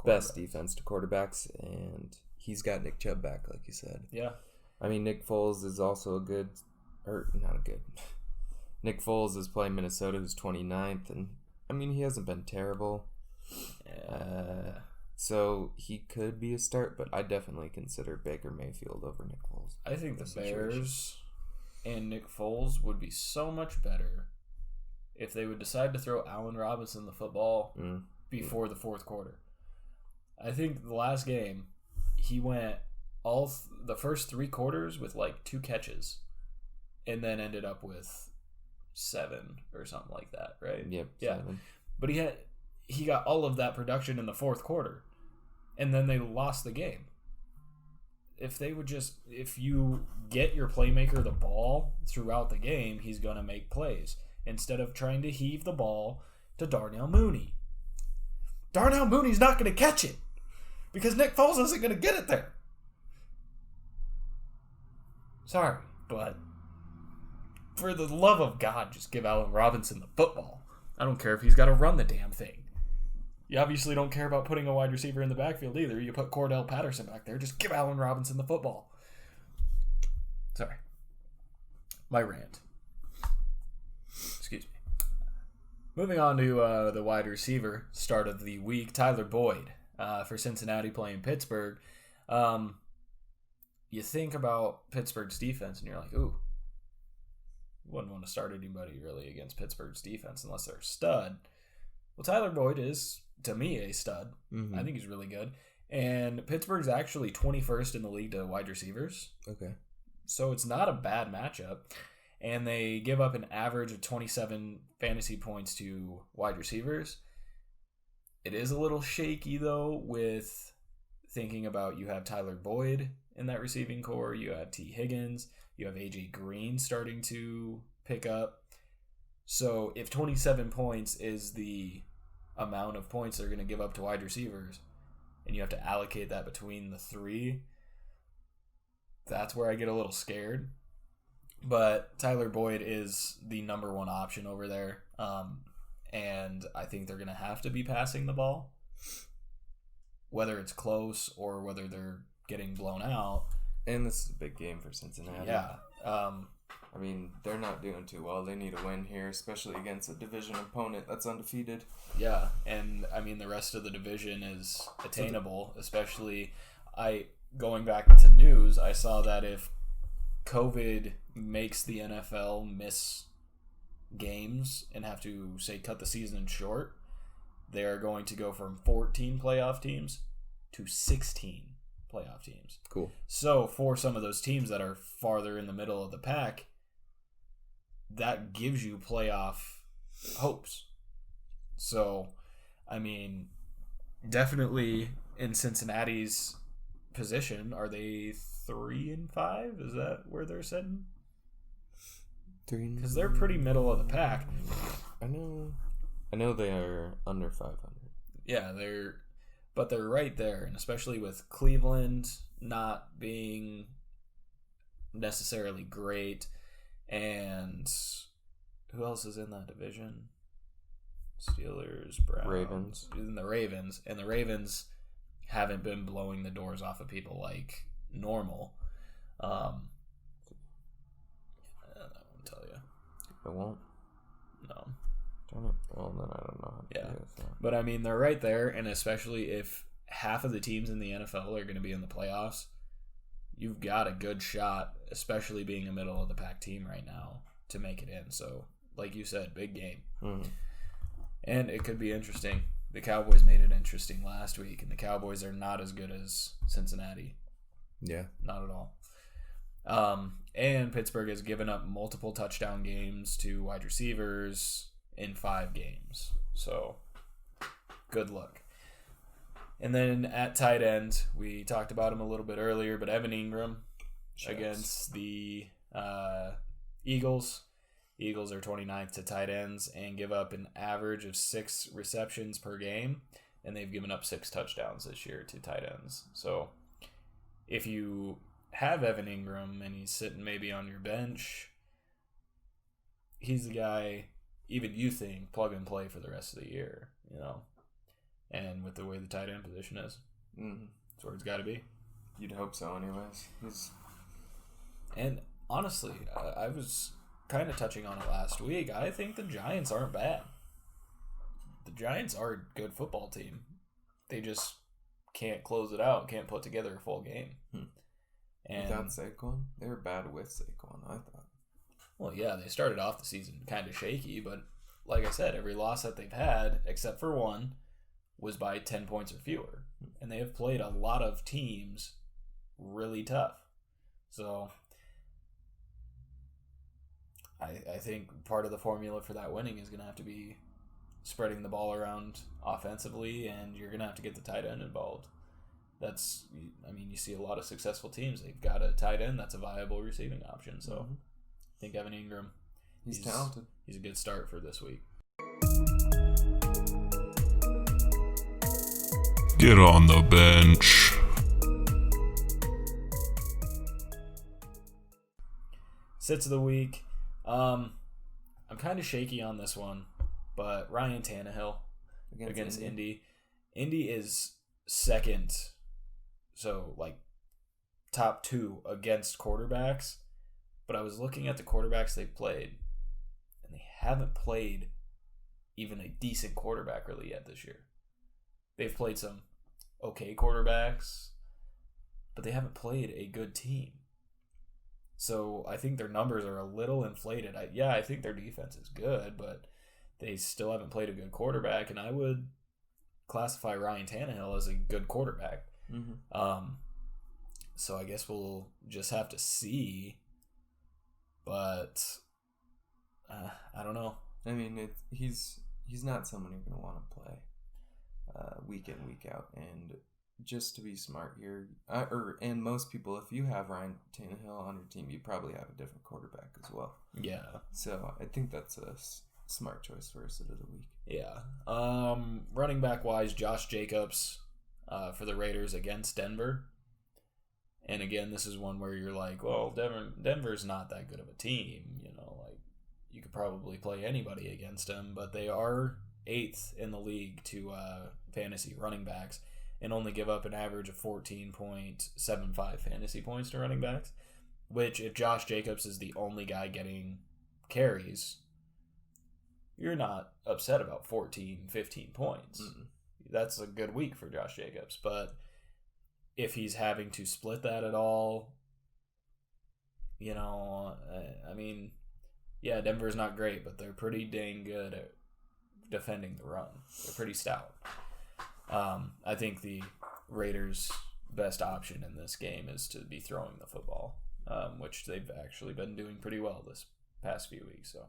best defense to quarterbacks, and he's got Nick Chubb back, like you said. Yeah. I mean, Nick Foles is also Nick Foles is playing Minnesota, who's 29th, and I mean, he hasn't been terrible. So he could be a start, but I definitely consider Baker Mayfield over Nick Foles. I think the Bears and Nick Foles would be so much better if they would decide to throw Allen Robinson the football before the fourth quarter. I think the last game, he went the first 3 quarters with like 2 catches and then ended up with 7 or something like that, right? Yep. Yeah. 7. But he got all of that production in the fourth quarter, and then they lost the game. If you get your playmaker the ball throughout the game, he's going to make plays instead of trying to heave the ball to Darnell Mooney. Darnell Mooney's not going to catch it because Nick Foles isn't going to get it there. Sorry, but for the love of God, just give Allen Robinson the football. I don't care if he's got to run the damn thing. You obviously don't care about putting a wide receiver in the backfield either. You put Cordell Patterson back there. Just give Allen Robinson the football. Sorry. My rant. Excuse me. Moving on to the wide receiver start of the week, Tyler Boyd for Cincinnati playing Pittsburgh. You think about Pittsburgh's defense and you're like, ooh, you wouldn't want to start anybody really against Pittsburgh's defense unless they're a stud. Well, Tyler Boyd is, to me, a stud. Mm-hmm. I think he's really good. And Pittsburgh's actually 21st in the league to wide receivers. Okay. So it's not a bad matchup. And they give up an average of 27 fantasy points to wide receivers. It is a little shaky, though, with thinking about you have Tyler Boyd in that receiving core. You have T. Higgins. You have A.J. Green starting to pick up. So if 27 points is the amount of points they're going to give up to wide receivers, and you have to allocate that between the 3, that's where I get a little scared. But Tyler Boyd is the number 1 option over there, and I think they're going to have to be passing the ball, whether it's close or whether they're getting blown out. And this is a big game for Cincinnati. Yeah. I mean, they're not doing too well. They need a win here, especially against a division opponent that's undefeated. Yeah, and I mean, the rest of the division is attainable, especially going back to news, I saw that if COVID makes the NFL miss games and have to, say, cut the season short, they are going to go from 14 playoff teams to 16 playoff teams. Cool. So for some of those teams that are farther in the middle of the pack, that gives you playoff hopes. So, I mean, definitely in Cincinnati's position, are they 3-5? Is that where they're sitting? 3. Because they're pretty middle of the pack. I know they are under 500. Yeah, but they're right there, and especially with Cleveland not being necessarily great, and who else is in that division? Steelers, Browns, Ravens. And the Ravens haven't been blowing the doors off of people like normal. I won't tell you. It won't? No. Darn it. Well, then I don't know how to do this. But I mean, they're right there, and especially if half of the teams in the NFL are going to be in the playoffs, you've got a good shot, especially being a middle of the pack team right now, to make it in. So, like you said, big game. Mm-hmm. And it could be interesting. The Cowboys made it interesting last week, and the Cowboys are not as good as Cincinnati. Yeah. Not at all. And Pittsburgh has given up multiple touchdown games to wide receivers in 5 games. So, good luck. And then at tight end, we talked about him a little bit earlier, but Evan Ingram against the Eagles. Eagles are 29th to tight ends and give up an average of 6 receptions per game, and they've given up 6 touchdowns this year to tight ends. So if you have Evan Ingram and he's sitting maybe on your bench, he's the guy, even you think, plug and play for the rest of the year, you know. And with the way the tight end position is, that's where it's got to be. You'd hope so anyways. And honestly, I was kind of touching on it last week. I think the Giants aren't bad. The Giants are a good football team. They just can't close it out, can't put together a full game. And without Saquon? They were bad with Saquon, I thought. Well, yeah, they started off the season kind of shaky, but like I said, every loss that they've had, except for one, was by 10 points or fewer. And they have played a lot of teams really tough. So I think part of the formula for that winning is going to have to be spreading the ball around offensively, and you're going to have to get the tight end involved. You see a lot of successful teams. They've got a tight end that's a viable receiving option. So I think Evan Ingram, he's talented. He's a good start for this week. Get on the bench. Sits of the week. I'm kind of shaky on this one, but Ryan Tannehill against Indy. Indy is second, so like top 2 against quarterbacks. But I was looking at the quarterbacks they've played, and they haven't played even a decent quarterback really yet this year. They've played some okay quarterbacks, but they haven't played a good team. So I think their numbers are a little inflated. I think their defense is good, but they still haven't played a good quarterback, and I would classify Ryan Tannehill as a good quarterback. Mm-hmm. So I guess we'll just have to see. But I don't know. I mean, he's not someone you're going to want to play week in, week out. And just to be smart here, and most people, if you have Ryan Tannehill on your team, you probably have a different quarterback as well. Yeah. So I think that's a smart choice for a sit of the week. Yeah. Running back wise, Josh Jacobs for the Raiders against Denver. And again, this is one where you're like, well, Denver's not that good of a team. You could probably play anybody against them, but they are 8th in the league to fantasy running backs and only give up an average of 14.75 fantasy points to running backs, which if Josh Jacobs is the only guy getting carries, you're not upset about 14, 15 points. Mm-mm. That's a good week for Josh Jacobs, but if he's having to split that at all, Denver's not great, but they're pretty dang good at defending the run. They're pretty stout. I think the Raiders' best option in this game is to be throwing the football, which they've actually been doing pretty well this past few weeks. So,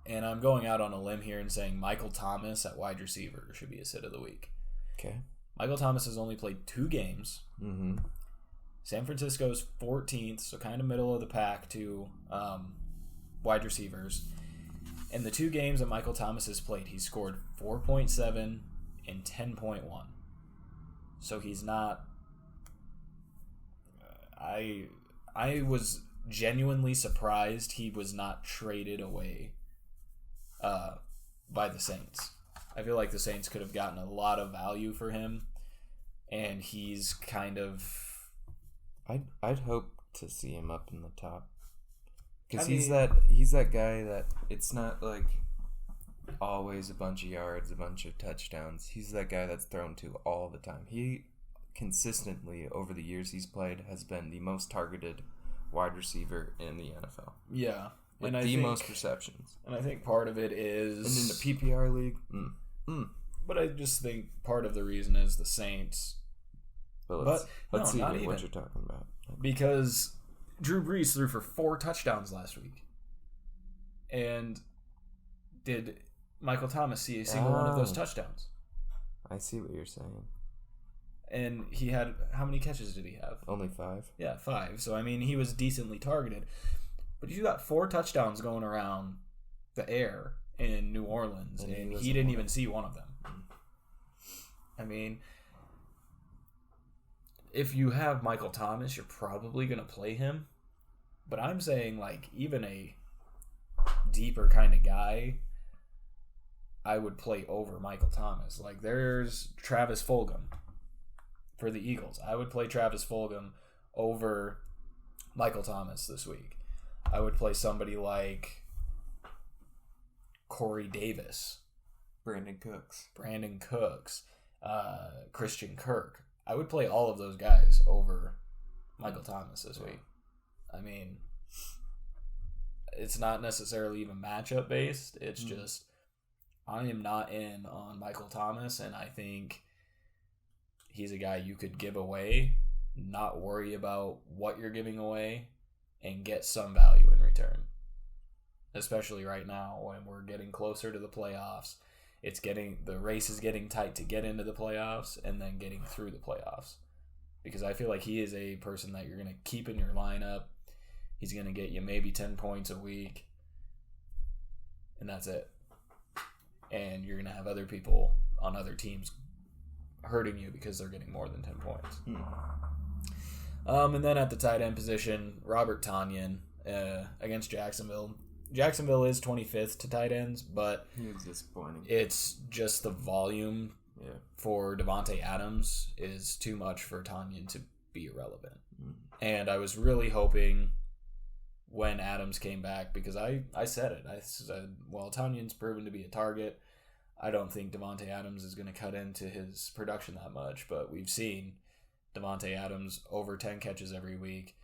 and I'm going out on a limb here and saying Michael Thomas at wide receiver should be a sit of the week. Okay. Michael Thomas has only played 2 games. Mm-hmm. San Francisco's 14th, so kind of middle of the pack to wide receivers. In the 2 games that Michael Thomas has played, he scored 4.7 and 10.1. So he's not... I was genuinely surprised he was not traded away by the Saints. I feel like the Saints could have gotten a lot of value for him, and he's kind of... I'd hope to see him up in the top. Because he's that guy that it's not like always a bunch of yards, a bunch of touchdowns. He's that guy that's thrown to all the time. He consistently, over the years he's played, has been the most targeted wide receiver in the NFL. Yeah. With the most receptions. And I think part of it is... And in the PPR league... But I just think part of the reason is the Saints... Let's see what you're talking about. Because Drew Brees threw for 4 touchdowns last week. And did Michael Thomas see a single one of those touchdowns? I see what you're saying. And he had... How many catches did he have? Only 5. Yeah, 5. So, he was decently targeted. But you got 4 touchdowns going around the air in New Orleans, and he didn't even see one of them. If you have Michael Thomas, you're probably going to play him. But I'm saying, even a deeper kind of guy, I would play over Michael Thomas. There's Travis Fulgham for the Eagles. I would play Travis Fulgham over Michael Thomas this week. I would play somebody like Corey Davis. Brandon Cooks. Christian Kirk. I would play all of those guys over Michael Thomas this week. it's not necessarily even matchup based. It's just I am not in on Michael Thomas, and I think he's a guy you could give away, not worry about what you're giving away, and get some value in return. Especially right now when we're getting closer to the playoffs. The race is getting tight to get into the playoffs and then getting through the playoffs. Because I feel like he is a person that you're going to keep in your lineup. He's going to get you maybe 10 points a week. And that's it. And you're going to have other people on other teams hurting you because they're getting more than 10 points. And then at the tight end position, Robert Tonyan against Jacksonville. Jacksonville is 25th to tight ends, but he was disappointing. It's just the volume for Davonte Adams is too much for Tonyan to be irrelevant. And I was really hoping when Adams came back, because I said it. I said, well, Tonyan's proven to be a target. I don't think Davonte Adams is going to cut into his production that much, but we've seen Davonte Adams over 10 catches every week,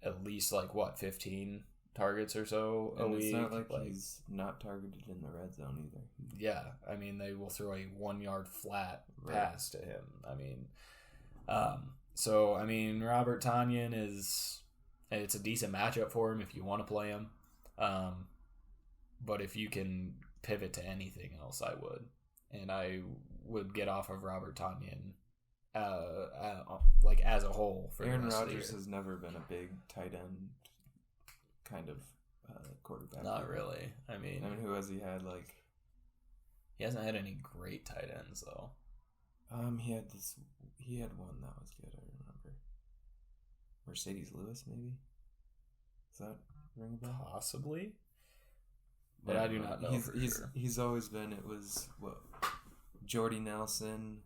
at least 15 targets or so a week. It's not like he's not targeted in the red zone either. Yeah, I mean, they will throw a 1-yard flat pass to him. I mean, Robert Tonyan it's a decent matchup for him if you want to play him. But if you can pivot to anything else, I would. And I would get off of Robert Tonyan as a whole for Aaron the rest Rodgers of the year. has never been a big tight end kind of quarterback. Not really. I mean, who has he had? He hasn't had any great tight ends though. He had one that was good. I remember. Mercedes Lewis, maybe. Does that ring a bell? Possibly. But I do not know for sure. He's always been. It was Jordy Nelson,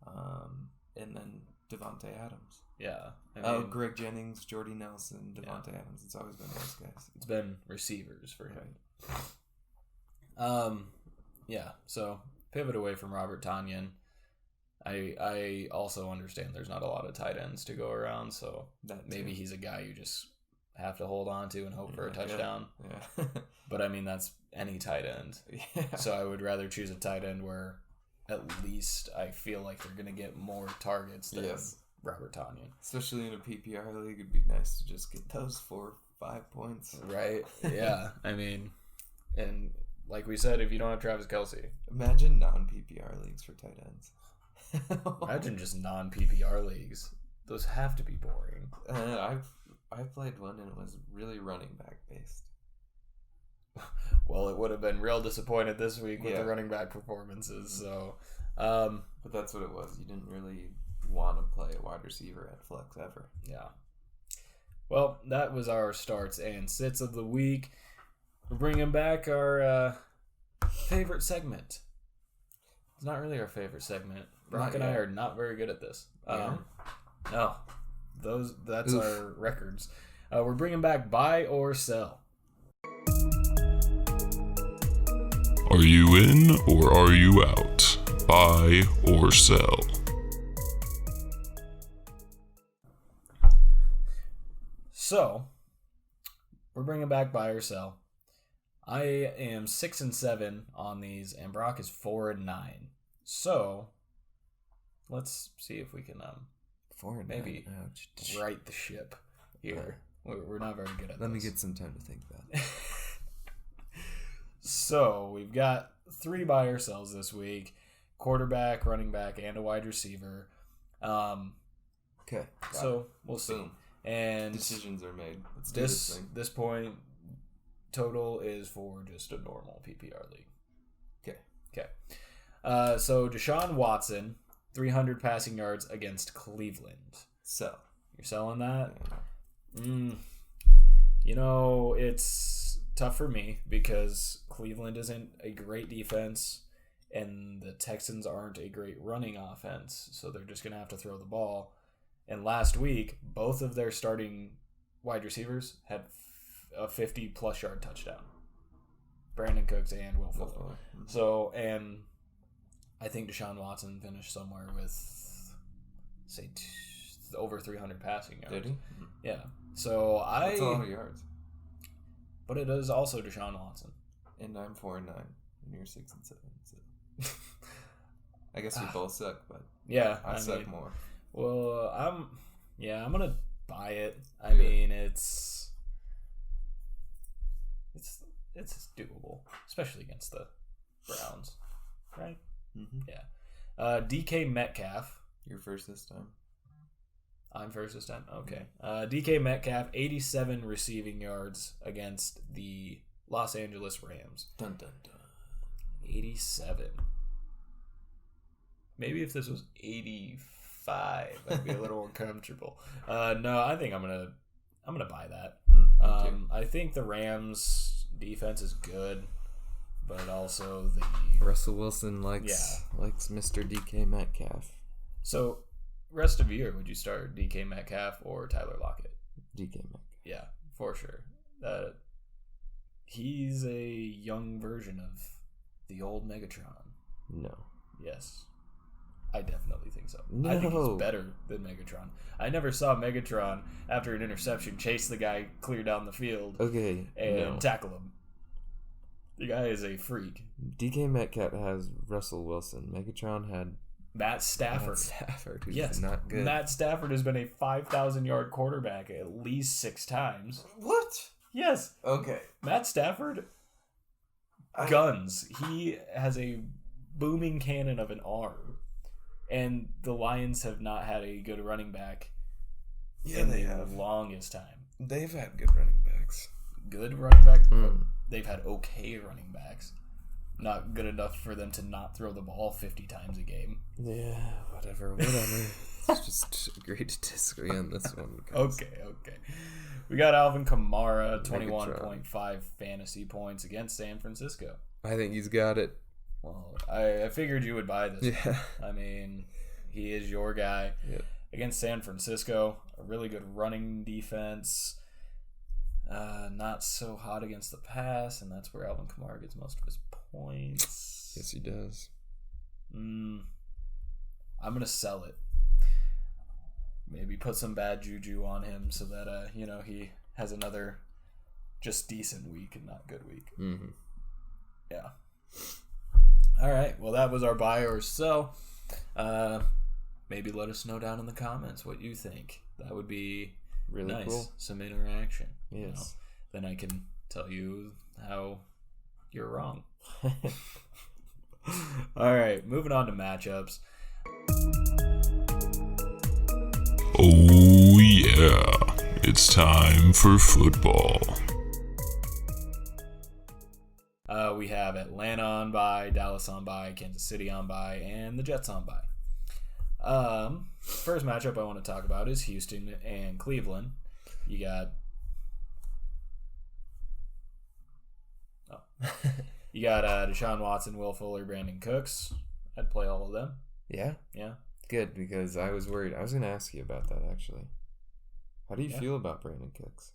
and then Davonte Adams. Yeah. Greg Jennings, Jordy Nelson, Davonte Adams. It's always been those guys. It's been receivers for him. Yeah. So pivot away from Robert Tonyan. I also understand there's not a lot of tight ends to go around, so maybe he's a guy you just have to hold on to and hope for a touchdown. Yeah. But that's any tight end. Yeah. So I would rather choose a tight end where at least I feel like they're going to get more targets than Robert Tonyan. Especially in a PPR league, it'd be nice to just get those 4 or 5 points. Right? Yeah. And like we said, if you don't have Travis Kelsey. Imagine non-PPR leagues for tight ends. Imagine just non-PPR leagues. Those have to be boring. I've played one and it was really running back based. Well, it would have been real disappointed this week with the running back performances. So, but that's what it was. You didn't really want to play a wide receiver at flex ever. Yeah. Well, that was our starts and sits of the week. We're bringing back our favorite segment. It's not really our favorite segment. Brock and I are not very good at this. No, that's our records. We're bringing back buy or sell. Are you in or are you out? Buy or sell? So, we're bringing back buy or sell. I am 6-7 on these, and Brock is 4-9. So, let's see if we can maybe right the ship here. We're not very good at this. Let me get some time to think about it. So, we've got 3 buy or sells this week. Quarterback, running back, and a wide receiver. Okay. So, we'll see. Boom. And decisions are made. Let's do this thing. This point, total is for just a normal PPR league. Okay. So, Deshawn Watson, 300 passing yards against Cleveland. Sell. You're selling that? It's tough for me because Cleveland isn't a great defense and the Texans aren't a great running offense, so they're just going to have to throw the ball. And last week, both of their starting wide receivers had a 50-plus yard touchdown. Brandon Cooks and Will Fuller. So, and I think Deshaun Watson finished somewhere with, say, over 300 passing yards. Did he? Yeah. So That's a lot of yards. But it is also Deshaun Watson. And I'm 4-9, and you're 6-7. So I guess we both suck, but yeah, I suck more. Well, I'm gonna buy it. I mean, it's doable, especially against the Browns, right? Mm-hmm. Yeah. DK Metcalf. You're first this time. I'm first this time? Okay. DK Metcalf, 87 receiving yards against the Los Angeles Rams. Dun, dun, dun. 87. Maybe if this was 85, I'd be a little uncomfortable. No, I think I'm gonna buy that. I think the Rams defense is good, but also the Russell Wilson likes Mr. DK Metcalf. So, rest of the year, would you start DK Metcalf or Tyler Lockett? DK Metcalf. Yeah, for sure. He's a young version of the old Megatron. No. Yes. I definitely think so. No. I think he's better than Megatron. I never saw Megatron, after an interception, chase the guy clear down the field and tackle him. The guy is a freak. DK Metcalf has Russell Wilson. Megatron had Matt Stafford. Who's not good. Matt Stafford has been a 5,000-yard quarterback at least 6 times. What? Yes. Okay. Matt Stafford, guns. He has a booming cannon of an arm. And the Lions have not had a good running back in the longest time. They've had good running backs. Good running backs? They've had okay running backs. Not good enough for them to not throw the ball 50 times a game. Yeah, whatever. It's just agree to disagree on this one. Okay. We got Alvin Kamara, 21.5 fantasy points against San Francisco. I think he's got it. Well, I figured you would buy this. Yeah. I mean, he is your guy. Yep. Against San Francisco, a really good running defense. Not so hot against the pass, and that's where Alvin Kamara gets most of his points. Yes, he does. I'm going to sell it. Maybe put some bad juju on him so that, he has another just decent week and not good week. Mm-hmm. Yeah. All right. Well, that was our buy or sell. Maybe let us know down in the comments what you think. That would be really nice. Cool. Some interaction. Yes. Then I can tell you how you're wrong. All right. Moving on to matchups. Oh, yeah. It's time for football. We have Atlanta on bye, Dallas on bye, Kansas City on bye, and the Jets on bye. First matchup I want to talk about is Houston and Cleveland. You got Deshaun Watson, Will Fuller, Brandon Cooks. I'd play all of them. Yeah? Yeah. Good, because I was worried. I was going to ask you about that, actually. How do you feel about Brandon Cooks?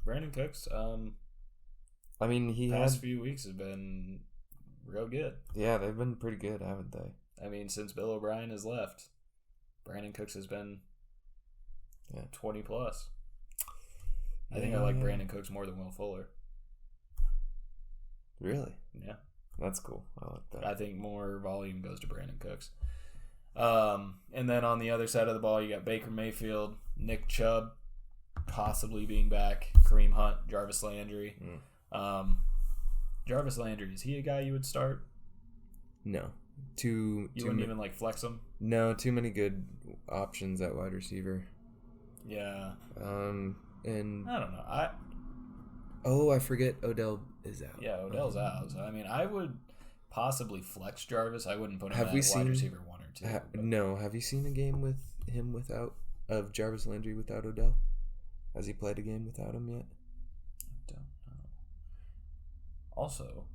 Brandon Cooks, I mean, past few weeks have been real good. Yeah, they've been pretty good, haven't they? I mean, since Bill O'Brien has left, Brandon Cooks has been 20 plus. I think I like Brandon Cooks more than Will Fuller. Really? Yeah. That's cool. I like that. I think more volume goes to Brandon Cooks. And then on the other side of the ball, you got Baker Mayfield, Nick Chubb, possibly being back, Kareem Hunt, Jarvis Landry. Jarvis Landry, is he a guy you would start? No. You wouldn't even flex him? No, too many good options at wide receiver. Yeah. And I don't know. I forget Odell is out. Yeah, Odell's out. So, I mean, I would possibly flex Jarvis. I wouldn't put him at wide receiver 1 or 2. No. Have you seen a game with him of Jarvis Landry without Odell? Has he played a game without him yet? I don't know. Also,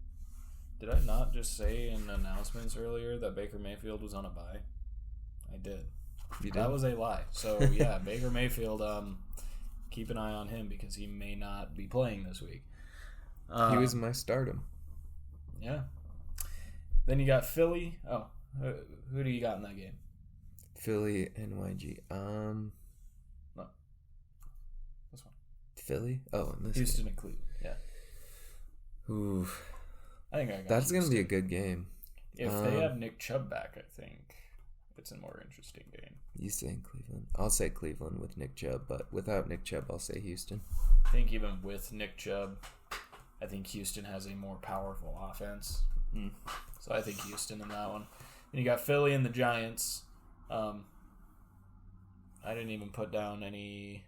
did I not just say in announcements earlier that Baker Mayfield was on a bye? I did. You did? That was a lie. So, yeah, Baker Mayfield, keep an eye on him because he may not be playing this week. He was my stardom. Yeah. Then you got Philly. Oh, who do you got in that game? Philly, NYG. Philly? Oh, in this Houston game. and Cleveland. Yeah. Ooh. I think I got That's going to Houston. be a good game. If they have Nick Chubb back, I think it's a more interesting game. You saying Cleveland? I'll say Cleveland with Nick Chubb, but without Nick Chubb, I'll say Houston. I think even with Nick Chubb, I think Houston has a more powerful offense. So I think Houston in that one. And you got Philly and the Giants. I didn't even put down any...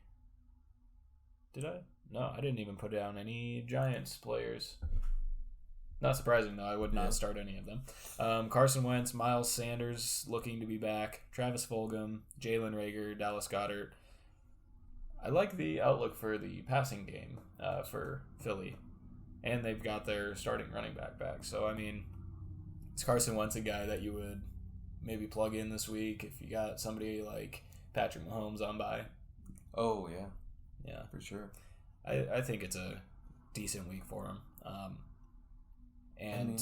Did I? No, I didn't even put down any Giants players. Not surprising, though. I would not start any of them. Carson Wentz, Miles Sanders looking to be back, Travis Fulgham, Jalen Reagor, Dallas Goedert. I like the outlook for the passing game for Philly. And they've got their starting running back. So, I mean, is Carson Wentz a guy that you would maybe plug in this week if you got somebody like Patrick Mahomes on by? Oh, yeah. Yeah. For sure. I think it's a decent week for him. And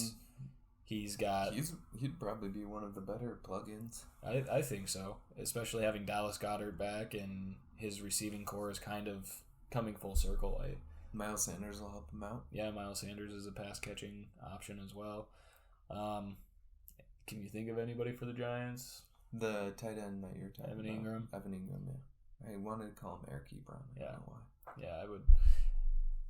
he'd probably be one of the better plug-ins. I think so, especially having Dallas Goedert back and his receiving core is kind of coming full circle. Miles Sanders will help him out. Yeah, Miles Sanders is a pass-catching option as well. Can you think of anybody for the Giants? The tight end that you're talking Evan about. Ingram. Evan Ingram, yeah. I wanted to call him Eric Ebron. I don't know why. Yeah, I would.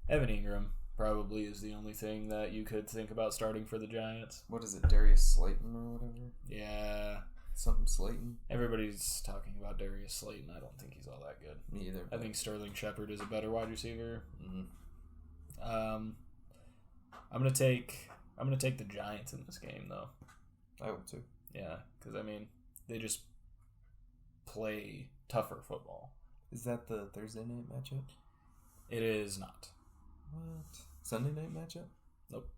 Evan Ingram probably is the only thing that you could think about starting for the Giants. What is it, Darius Slayton or whatever? Yeah. Something Slayton? Everybody's talking about Darius Slayton. I don't think he's all that good. Me either. I think Sterling Shepard is a better wide receiver. I'm gonna take the Giants in this game though. I would too. Yeah, because I mean they just play tougher football. Is that the Thursday night matchup? It is not. What? Sunday night matchup? Nope.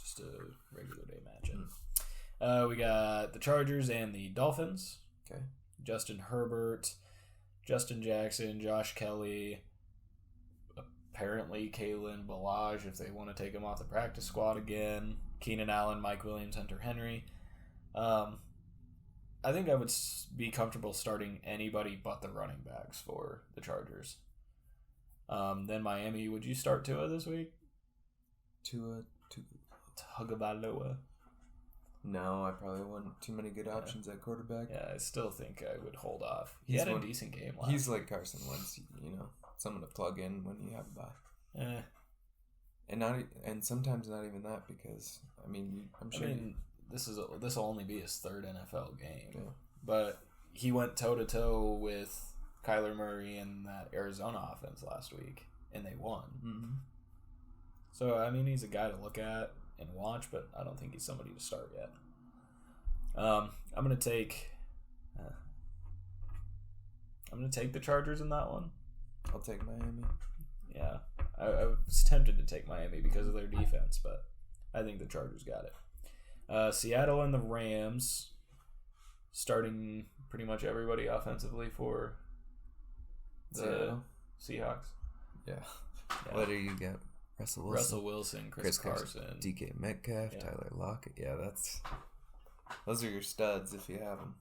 Just a regular day matchup. We got the Chargers and the Dolphins. Okay. Justin Herbert, Justin Jackson, Josh Kelly, apparently Kalen Ballage if they want to take him off the practice squad again. Keenan Allen, Mike Williams, Hunter Henry. I think I would be comfortable starting anybody but the running backs for the Chargers. Then Miami, would you start Tua this week? Tua. Tagovailoa. No, I probably wouldn't. Too many good options at quarterback. Yeah, I still think I would hold off. He had a decent game last He's like Carson Wentz, someone to plug in when you have a bye. And sometimes not even that because I'm sure. This will only be his third NFL game, yeah. But he went toe to toe with Kyler Murray in that Arizona offense last week, and they won. Mm-hmm. So he's a guy to look at and watch, but I don't think he's somebody to start yet. I'm gonna take the Chargers in that one. I'll take Miami. Yeah, I was tempted to take Miami because of their defense, but I think the Chargers got it. Seattle and the Rams, starting pretty much everybody offensively for the Seahawks. Yeah. What do you get? Russell Wilson, Chris Carson, DK Metcalf, Tyler Lockett. Yeah, those are your studs if you have them.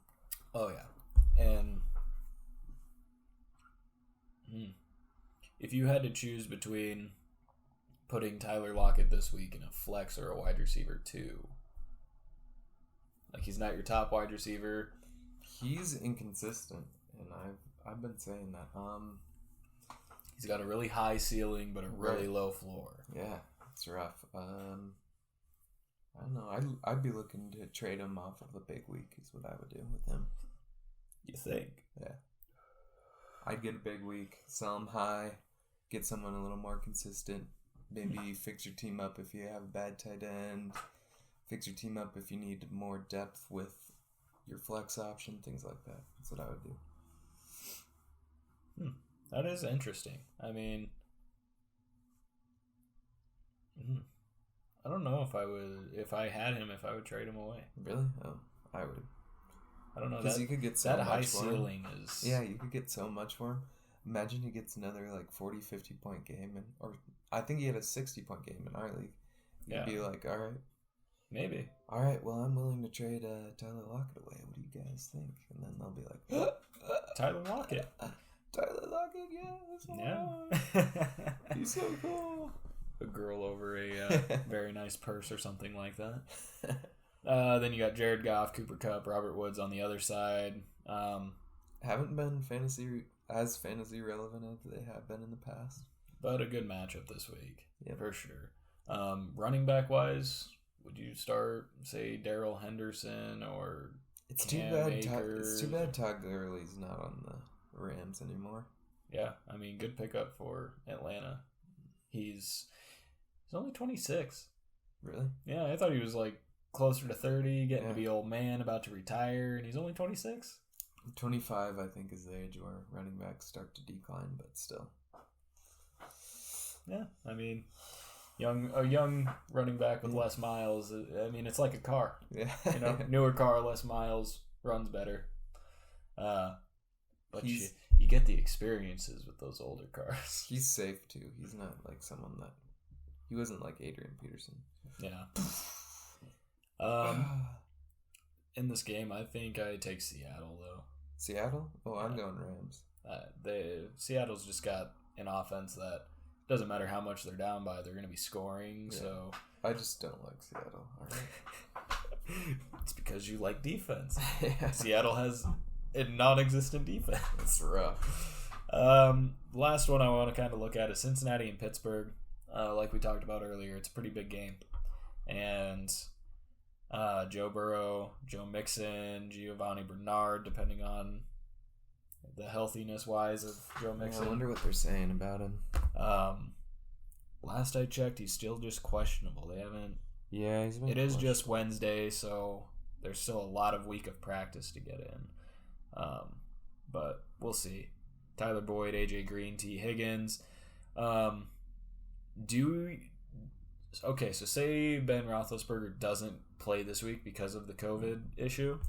Oh yeah, and if you had to choose between putting Tyler Lockett this week in a flex or a wide receiver 2, like he's not your top wide receiver. He's inconsistent, and I've been saying that. He's got a really high ceiling, but a really low floor. Yeah, it's rough. I don't know. I'd be looking to trade him off of a big week is what I would do with him. You think? Yeah. I'd get a big week, sell him high, get someone a little more consistent. Maybe fix your team up if you have a bad tight end. Fix your team up if you need more depth with your flex option, things like that. That's what I would do. That is interesting. I don't know if I had him, if I would trade him away. Really? Oh, I would. I don't know. Because you could get so that much high for him. ceiling is... Yeah, you could get so much for him. Imagine he gets another 40, 50-point game. Or I think he had a 60-point game in our league. You'd be like, all right. Maybe. All right, well, I'm willing to trade Tyler Lockett away. What do you guys think? And then they'll be like, Tyler Lockett. Tyler Lockett, yes. Yeah. He's so cool. A girl over a very nice purse or something like that. Then you got Jared Goff, Cooper Kupp, Robert Woods on the other side. Haven't been fantasy relevant as they have been in the past. But a good matchup this week, yeah, for sure. Running back wise, would you start, say, Darrell Henderson or it's Cam too bad? Akers? It's too bad Todd Gurley's not on the Rams anymore. Yeah, I mean, good pickup for Atlanta. He's only 26. Really? Yeah, I thought he was like closer to 30, getting to be old man, about to retire, and he's only 26. 25, I think, is the age where running backs start to decline, but still. Yeah, I mean, a young running back with less miles. I mean, it's like a car. Yeah, newer car, less miles, runs better. But you get the experiences with those older cars. He's safe too. He's not like someone that he wasn't like Adrian Peterson. Yeah. In this game, I think I take Seattle though. Seattle? Oh, I'm going Rams. Seattle's just got an offense that doesn't matter how much they're down by, they're going to be scoring. Yeah. So I just don't like Seattle. All right. It's because you like defense. Yeah. Seattle has a non-existent defense. It's rough. Last one I want to kind of look at is Cincinnati and Pittsburgh. Like we talked about earlier, it's a pretty big game. And Joe Burrow, Joe Mixon, Giovanni Bernard, depending on the healthiness-wise of Joe Mixon. I wonder what they're saying about him. Last I checked, he's still just questionable. They haven't... Yeah, he's been It is just Wednesday, so there's still a lot of week of practice to get in. But we'll see. Tyler Boyd, AJ Green, T. Higgins. Okay, so say Ben Roethlisberger doesn't play this week because of the COVID issue.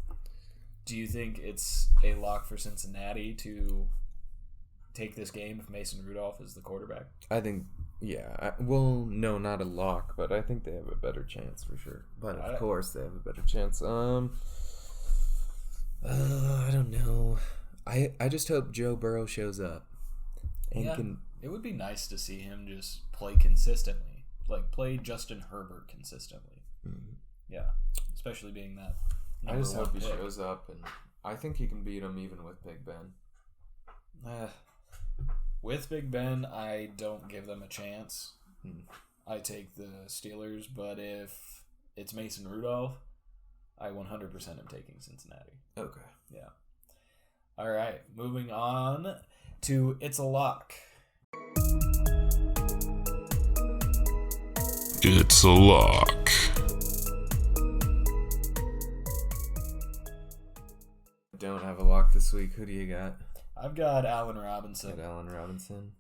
Do you think it's a lock for Cincinnati to take this game if Mason Rudolph is the quarterback? I think, yeah. Well, no, not a lock, but I think they have a better chance for sure. But of course, they have a better chance. I don't know. I just hope Joe Burrow shows up and can. It would be nice to see him just play consistently, like play Justin Herbert consistently. Mm-hmm. Yeah, especially being that. I just hope he shows up, and I think he can beat him even with Big Ben. With Big Ben, I don't give them a chance. I take the Steelers, but if it's Mason Rudolph, I 100% am taking Cincinnati. Okay. Yeah. All right, moving on to It's a Lock. It's a lock. Don't have a lock this week. Who do you got? I've got Allen Robinson.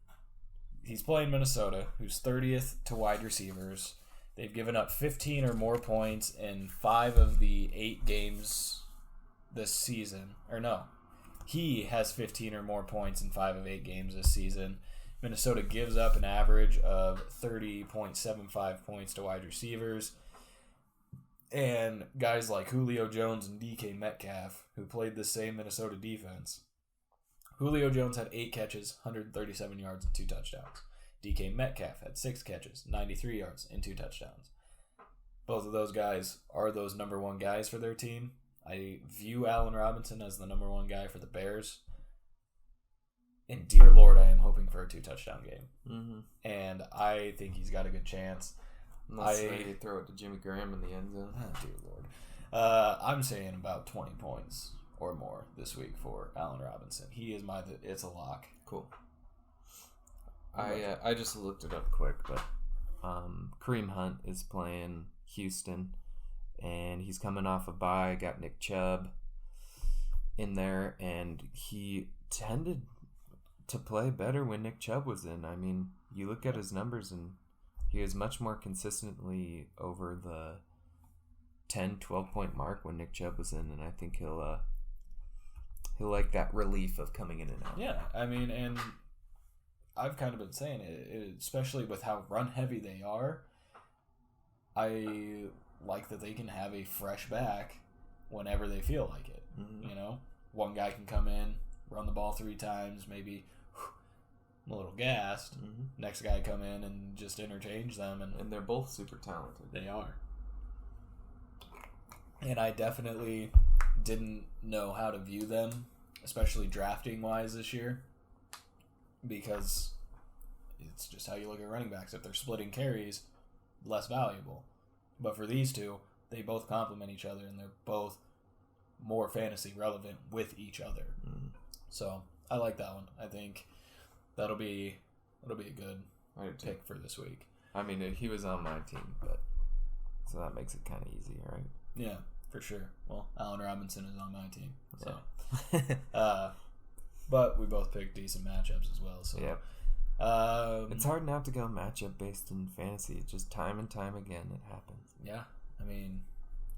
He's playing Minnesota, who's 30th to wide receivers. They've given up 15 or more points in 5 of the 8 games this season. Or no, he has 15 or more points in 5 of 8 games this season. Minnesota gives up an average of 30.75 points to wide receivers. And guys like Julio Jones and DK Metcalf, who played the same Minnesota defense. Julio Jones had 8 catches, 137 yards, and 2 touchdowns. DK Metcalf had 6 catches, 93 yards, and 2 touchdowns. Both of those guys are those number 1 guys for their team. I view Allen Robinson as the number 1 guy for the Bears. And dear Lord, I am hoping for a 2-touchdown game. Mm-hmm. And I think he's got a good chance. Unless they throw it to Jimmy Graham in the end zone. Oh, dear Lord. I'm saying about 20 points or more this week for Allen Robinson. He is it's a lock. Cool. I just looked it up quick, but Kareem Hunt is playing Houston, and he's coming off a bye. Got Nick Chubb in there, and he tended to play better when Nick Chubb was in. I mean, you look at his numbers, and he was much more consistently over the 10, 12-point mark when Nick Chubb was in, and I think he'll like that relief of coming in and out. Yeah, I mean, and I've kind of been saying it, especially with how run-heavy they are, I like that they can have a fresh back whenever they feel like it. Mm-hmm. You know? One guy can come in, run the ball 3 times, maybe I'm a little gassed. Mm-hmm. Next guy come in and just interchange them. And they're both super talented. They are. And I definitely didn't know how to view them, especially drafting-wise this year, because it's just how you look at running backs. If they're splitting carries, less valuable. But for these two, they both complement each other, and they're both more fantasy relevant with each other. Mm. So I like that one. I think that'll be a good pick for this week. I mean, he was on my team, but so that makes it kind of easy, right? Yeah, for sure. Well, Allen Robinson is on my team, so. Yeah. But we both picked decent matchups as well. So yep. It's hard not to go matchup based in fantasy. It's just time and time again it happens. Yeah, I mean,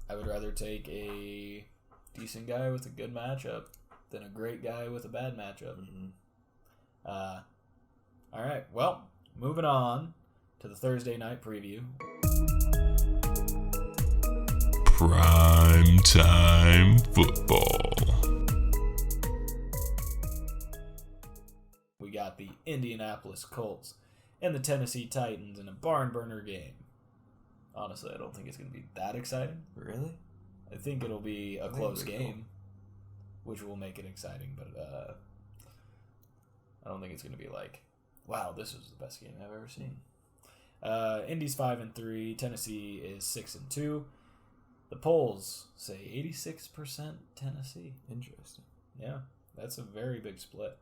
I would rather take a decent guy with a good matchup than a great guy with a bad matchup. Mm-hmm. All right, well, moving on to the Thursday night preview. Prime time football. We got the Indianapolis Colts and the Tennessee Titans in a barn burner game. Honestly, I don't think it's going to be that exciting. Really? I think it'll be a close game, which will make it exciting, but I don't think it's going to be like, wow, this was the best game I've ever seen. Indy's 5-3, Tennessee is 6-2. The polls say 86% Tennessee. Interesting. Yeah, that's a very big split,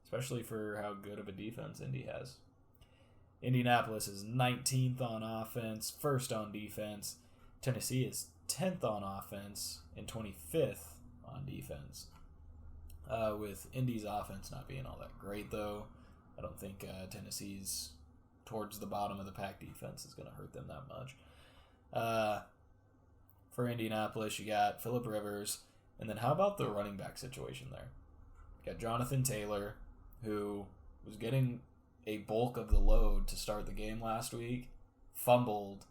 especially for how good of a defense Indy has. Indianapolis is 19th on offense, 1st on defense. Tennessee is 10th on offense and 25th on defense. With Indy's offense not being all that great, though, I don't think Tennessee's towards the bottom of the pack defense is going to hurt them that much. For Indianapolis, you got Phillip Rivers, and then how about the running back situation there? You got Jonathan Taylor, who was getting a bulk of the load to start the game last week, fumbled,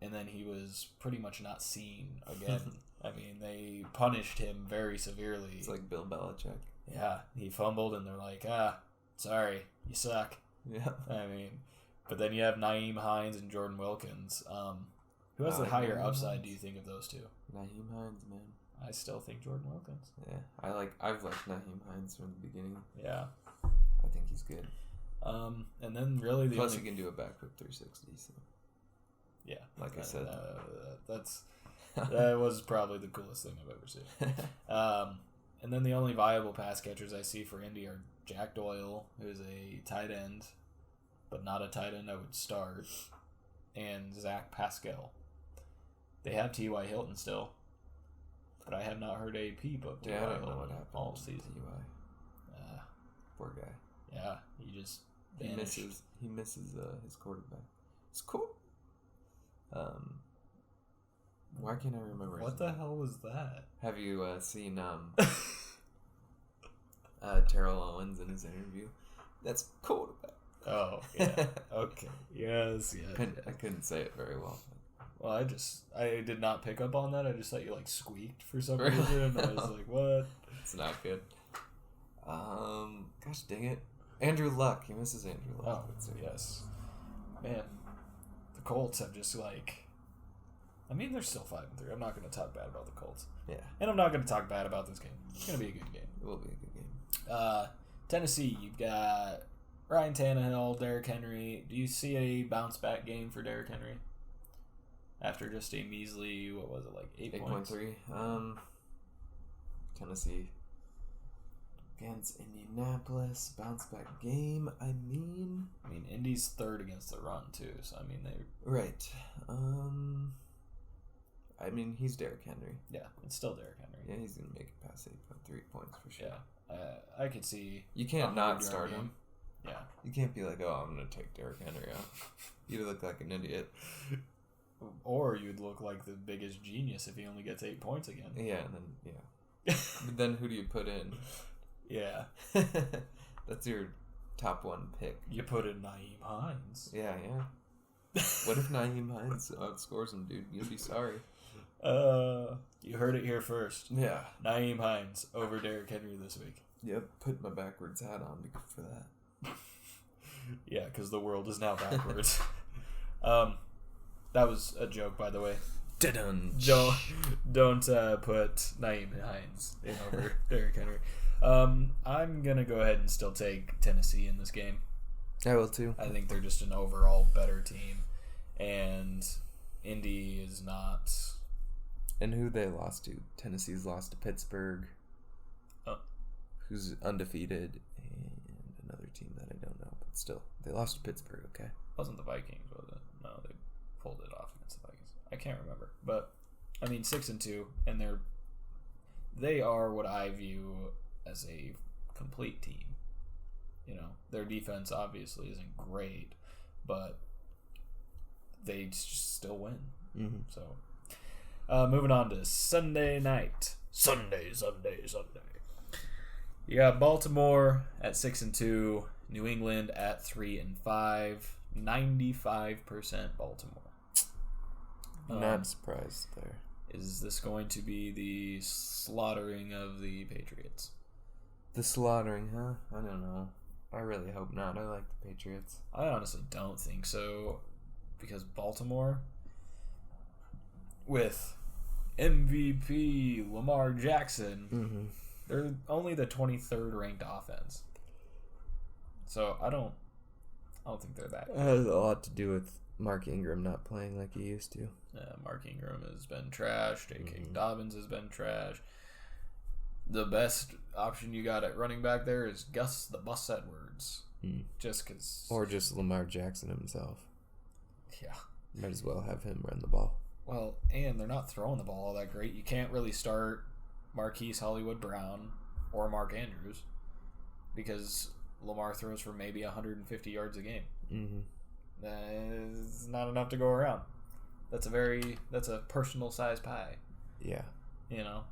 and then he was pretty much not seen again. I mean, they punished him very severely. It's like Bill Belichick. Yeah, he fumbled, and they're like, sorry, you suck. Yeah. I mean, but then you have Nyheim Hines and Jordan Wilkins. Who has the higher upside, do you think, of those two? Nyheim Hines, man. I still think Jordan Wilkins. Yeah, I've liked Nyheim Hines from the beginning. Yeah. I think he's good. And then really the Plus he can do a backflip 360, so. Yeah. Like I said. That was probably the coolest thing I've ever seen. And then the only viable pass catchers I see for Indy are Jack Doyle, who's a tight end, but not a tight end I would start, and Zach Pascal. They have T.Y. Hilton still, but I have not heard a peep of T.Y. I don't Hilton know what happened all to season. T.Y. Poor guy. Yeah, he just vanished. He misses his quarterback. It's cool. Why can't I remember? What the hell was that? Have you seen Terrell Owens in his interview? That's quarterback. Oh, yeah. Okay. Yes. I couldn't say it very well. Well, I did not pick up on that. I just thought you squeaked for some reason. I was like, what? It's not good. Gosh dang it. Andrew Luck. He misses Andrew Luck. Oh, yes. Man, the Colts have just I mean, they're still 5-3. I'm not going to talk bad about the Colts. Yeah. And I'm not going to talk bad about this game. It's going to be a good game. It will be a good game. Tennessee, you've got Ryan Tannehill, Derrick Henry. Do you see a bounce-back game for Derrick Henry? After just a measly, 8 points? 8.3. Tennessee against Indianapolis, bounce-back game. I mean, Indy's third against the run, too. So, they... Right. He's Derrick Henry. Yeah, it's still Derrick Henry. Yeah, he's going to make it past 8.3 points for sure. Yeah, I could see... You can't not start him. Yeah. You can't be like, I'm going to take Derrick Henry out. You look like an idiot. Or you'd look like the biggest genius if he only gets 8 points again. Yeah, and then, but then who do you put in? Yeah. That's your top one pick. You put in Nyheim Hines. Yeah. What if Nyheim Hines outscores him, dude? You'll be sorry. You heard it here first. Yeah. Nyheim Hines over Derrick Henry this week. Yep, put my backwards hat on for that. Yeah, because the world is now backwards. That was a joke, by the way. Don't put Naeem Hines in over Derrick Henry. I'm gonna go ahead and still take Tennessee in this game. I will too. I think they're just an overall better team, and Indy is not. And who they lost to? Tennessee's lost to Pittsburgh, who's undefeated, and another team that I don't know, but still, they lost to Pittsburgh. Okay, wasn't the Vikings, was it? No, they pulled it off against the Vikings. I can't remember, but I mean 6-2, and they are what I view as a complete team. You know, their defense obviously isn't great, but they just still win. Mm-hmm. So, moving on to Sunday night. Sunday. You got Baltimore at 6-2, New England at 3-5, 95% Baltimore. Not surprised there. Is this going to be the slaughtering of the Patriots? The slaughtering, huh? I don't know. I really hope not. I like the Patriots. I honestly don't think so, because Baltimore, with MVP Lamar Jackson, they're only the 23rd ranked offense. So I don't think they're that good. It has a lot to do with Mark Ingram not playing like he used to. Mark Ingram has been trash. J.K. Dobbins has been trash. The best option you got at running back there is Gus the Bus Edwards. Just because. Or just Lamar Jackson himself. Yeah. Might as well have him run the ball. Well, and they're not throwing the ball all that great. You can't really start Marquise Hollywood Brown or Mark Andrews because Lamar throws for maybe 150 yards a game. It's not enough to go around. That's a personal size pie. Yeah. You know.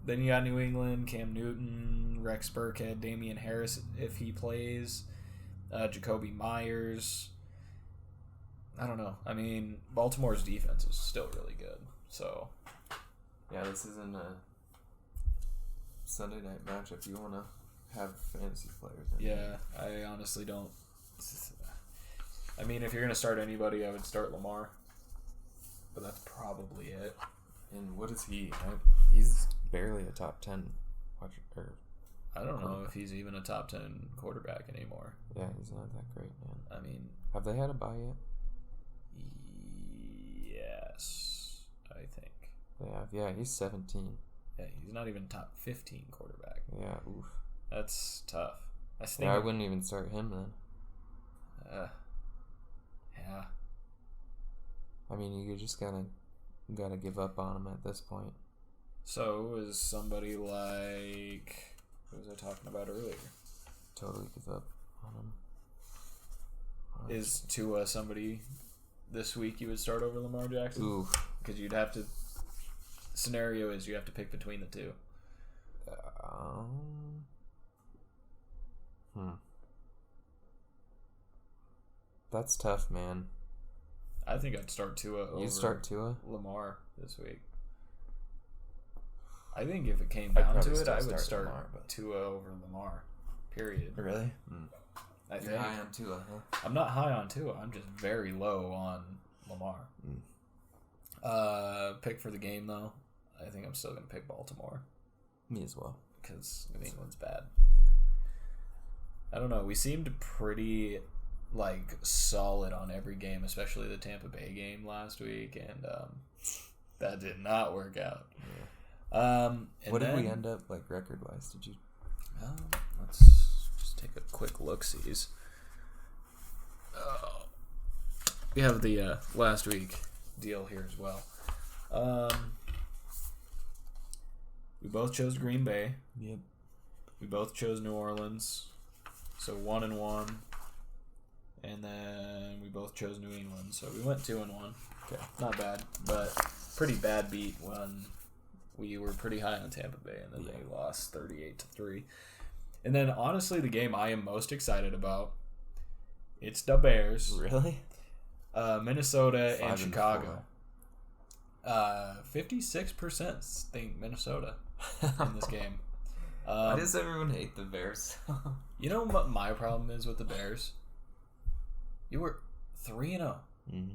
Then you got New England, Cam Newton, Rex Burkhead, Damian Harris if he plays, Jacoby Myers. I don't know. I mean, Baltimore's defense is still really good. So, yeah, this isn't a Sunday night matchup. You want to have fantasy players. Yeah, I honestly don't. I mean, if you're going to start anybody, I would start Lamar. But that's probably it. And what is he? He's barely a top 10 watcher. I don't know if he's even a top 10 quarterback anymore. Yeah, he's not that great, man. I mean... Have they had a bye yet? Yes, I think. They have. Yeah, he's 17. Yeah, he's not even top 15 quarterback. Yeah, oof. That's tough. I wouldn't even start him then. Yeah. I mean, you just gotta give up on him at this point. So is somebody like who was I talking about earlier? Totally give up on him. Is Tua somebody this week you would start over Lamar Jackson? Ooh, because you'd have to. Scenario is you have to pick between the two. That's tough, man. I think I'd start Tua over start Tua? Lamar this week. I think if it came down to it, I would start Lamar, Tua over Lamar. Period. Really? I think. You're high on Tua, huh? I'm not high on Tua. I'm just very low on Lamar. Pick for the game, though. I think I'm still going to pick Baltimore. Me as well. Because New England's bad. I don't know. We seemed pretty... solid on every game, especially the Tampa Bay game last week, and that did not work out. Yeah. What did we end up record-wise? Did you? Let's just take a quick look-sees. We have the last week deal here as well. We both chose Green Bay. Yep. We both chose New Orleans. So 1-1. And then we both chose New England, so we went 2-1. Okay, not bad, but pretty bad beat when we were pretty high on Tampa Bay, and then they lost 38-3. And then honestly, the game I am most excited about, it's the Bears. Really? Minnesota and Chicago. 56% think Minnesota in this game. Why does everyone hate the Bears? You know what my problem is with the Bears? You were 3-0,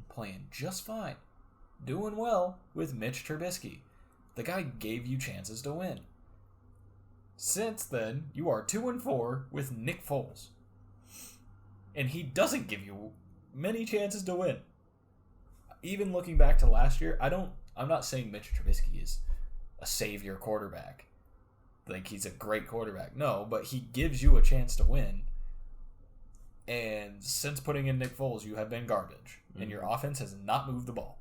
playing just fine, doing well with Mitch Trubisky. The guy gave you chances to win. Since then, you are 2-4 with Nick Foles. And he doesn't give you many chances to win. Even looking back to last year, I'm not saying Mitch Trubisky is a savior quarterback. Like, he's a great quarterback. No, but he gives you a chance to win. And since putting in Nick Foles, you have been garbage. And your offense has not moved the ball.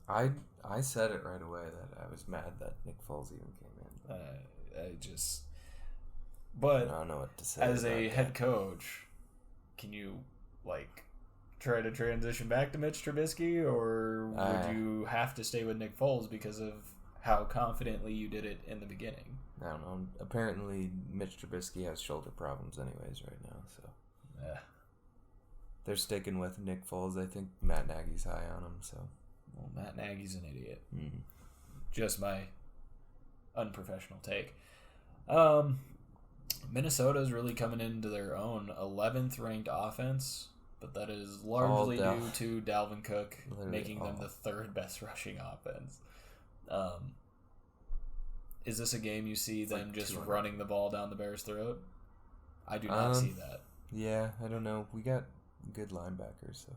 I said it right away that I was mad that Nick Foles even came in. But I don't know what to say. As a head coach, can you, try to transition back to Mitch Trubisky? Or would you have to stay with Nick Foles because of how confidently you did it in the beginning? I don't know. Apparently, Mitch Trubisky has shoulder problems anyways right now, so... Yeah. They're sticking with Nick Foles. I think Matt Nagy's high on him, so... Well, Matt Nagy's an idiot. Just my unprofessional take. Minnesota's really coming into their own. 11th ranked offense, but that is largely due to Dalvin Cook making them the third best rushing offense. Is this a game you see them just running the ball down the Bears' throat? I do not see that. Yeah, I don't know. We got good linebackers, so...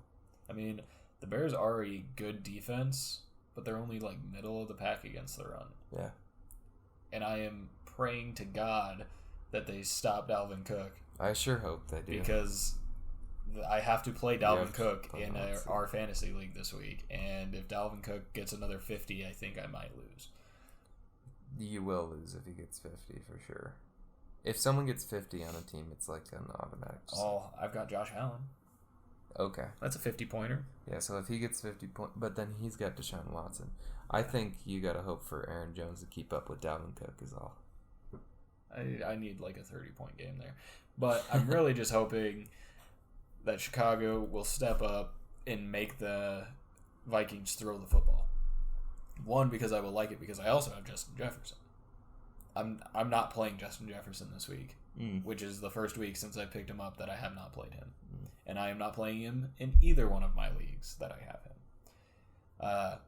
I mean, the Bears are a good defense, but they're only middle of the pack against the run. Yeah. And I am praying to God that they stop Dalvin Cook. I sure hope they do. Because I have to play Dalvin Cook in our fantasy league this week. And if Dalvin Cook gets another 50, I think I might lose. You will lose if he gets 50 for sure. If someone gets 50 on a team, it's an automatic. I've got Josh Allen. Okay. That's a 50-pointer. Yeah, so if he gets 50 points, but then he's got Deshaun Watson. I think you got to hope for Aaron Jones to keep up with Dalvin Cook is all. I need a 30-point game there. But I'm really just hoping that Chicago will step up and make the Vikings throw the football. One, because I will like it, because I also have Justin Jefferson. I'm not playing Justin Jefferson this week, which is the first week since I picked him up that I have not played him. And I am not playing him in either one of my leagues that I have him.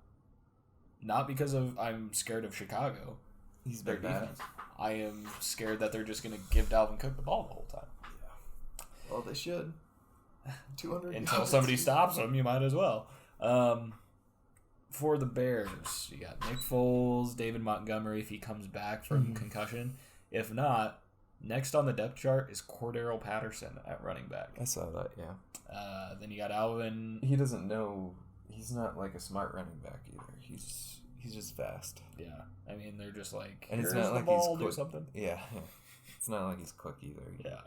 Not because I'm scared of Chicago. He's their been bad. defense. I am scared that they're just going to give Dalvin Cook the ball the whole time. Yeah. Well, they should. 200 Until somebody stops them, you might as well. For the Bears, you got Nick Foles, David Montgomery if he comes back from concussion. If not, next on the depth chart is Cordero Patterson at running back. I saw that, yeah. Then you got Alvin. He doesn't know. He's not a smart running back either. He's just fast. Yeah. I mean, they're just and it's here's not the like ball, he's quick. do something. Yeah. It's not like he's quick either. Yeah.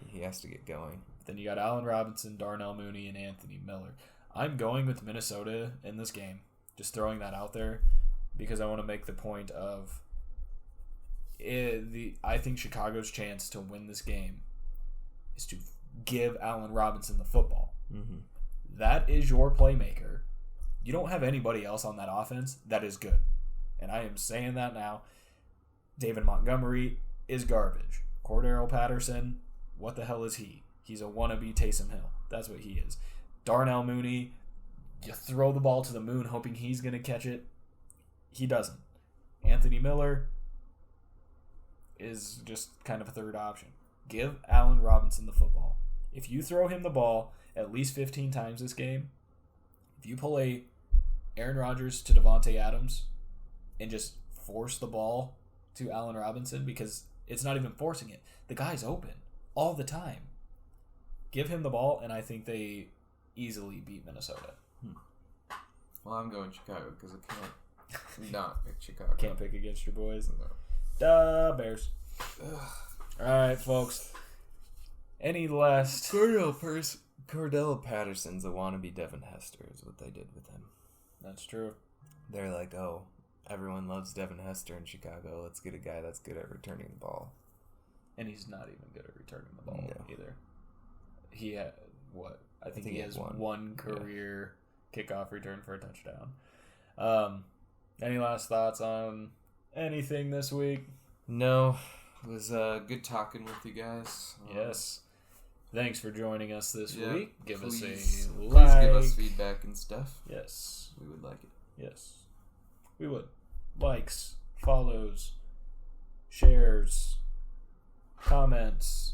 He has to get going. Then you got Allen Robinson, Darnell Mooney, and Anthony Miller. I'm going with Minnesota in this game. Just throwing that out there because I want to make the point of I think Chicago's chance to win this game is to give Allen Robinson the football. That is your playmaker. You don't have anybody else on that offense that is good. And I am saying that now. David Montgomery is garbage. Cordero Patterson, what the hell is he? He's a wannabe Taysom Hill. That's what he is. Darnell Mooney, you throw the ball to the moon hoping he's going to catch it. He doesn't. Anthony Miller is just kind of a third option. Give Allen Robinson the football. If you throw him the ball at least 15 times this game, if you pull a Aaron Rodgers to Davonte Adams and just force the ball to Allen Robinson, because it's not even forcing it. The guy's open all the time. Give him the ball, and I think they easily beat Minnesota. Well, I'm going Chicago because I can't not pick Chicago. Can't pick against your boys? No. Duh, Bears. All right, folks. Any last... Cordell Patterson's a wannabe Devin Hester is what they did with him. That's true. They're like, oh, everyone loves Devin Hester in Chicago. Let's get a guy that's good at returning the ball. And he's not even good at returning the ball either. He had, what? I think he has one career kickoff return for a touchdown. Any last thoughts on anything this week? No. It was good talking with you guys. Yes. Thanks for joining us this week. Give us a like. Please give us feedback and stuff. Yes. We would like it. Yes. We would. Likes, follows, shares, comments.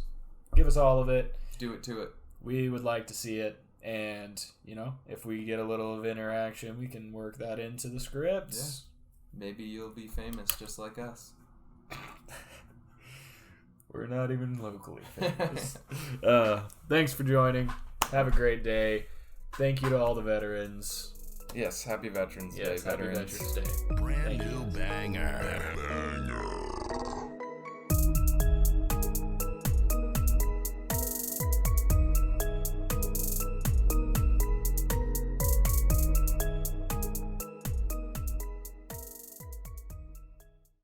Give us all of it. Do it to it. We would like to see it. And, if we get a little of interaction, we can work that into the scripts. Yeah. Maybe you'll be famous just like us. We're not even locally famous. Thanks for joining. Have a great day. Thank you to all the veterans. Yes, happy Veterans Day, Happy veterans. Veterans Day. Brand new banger.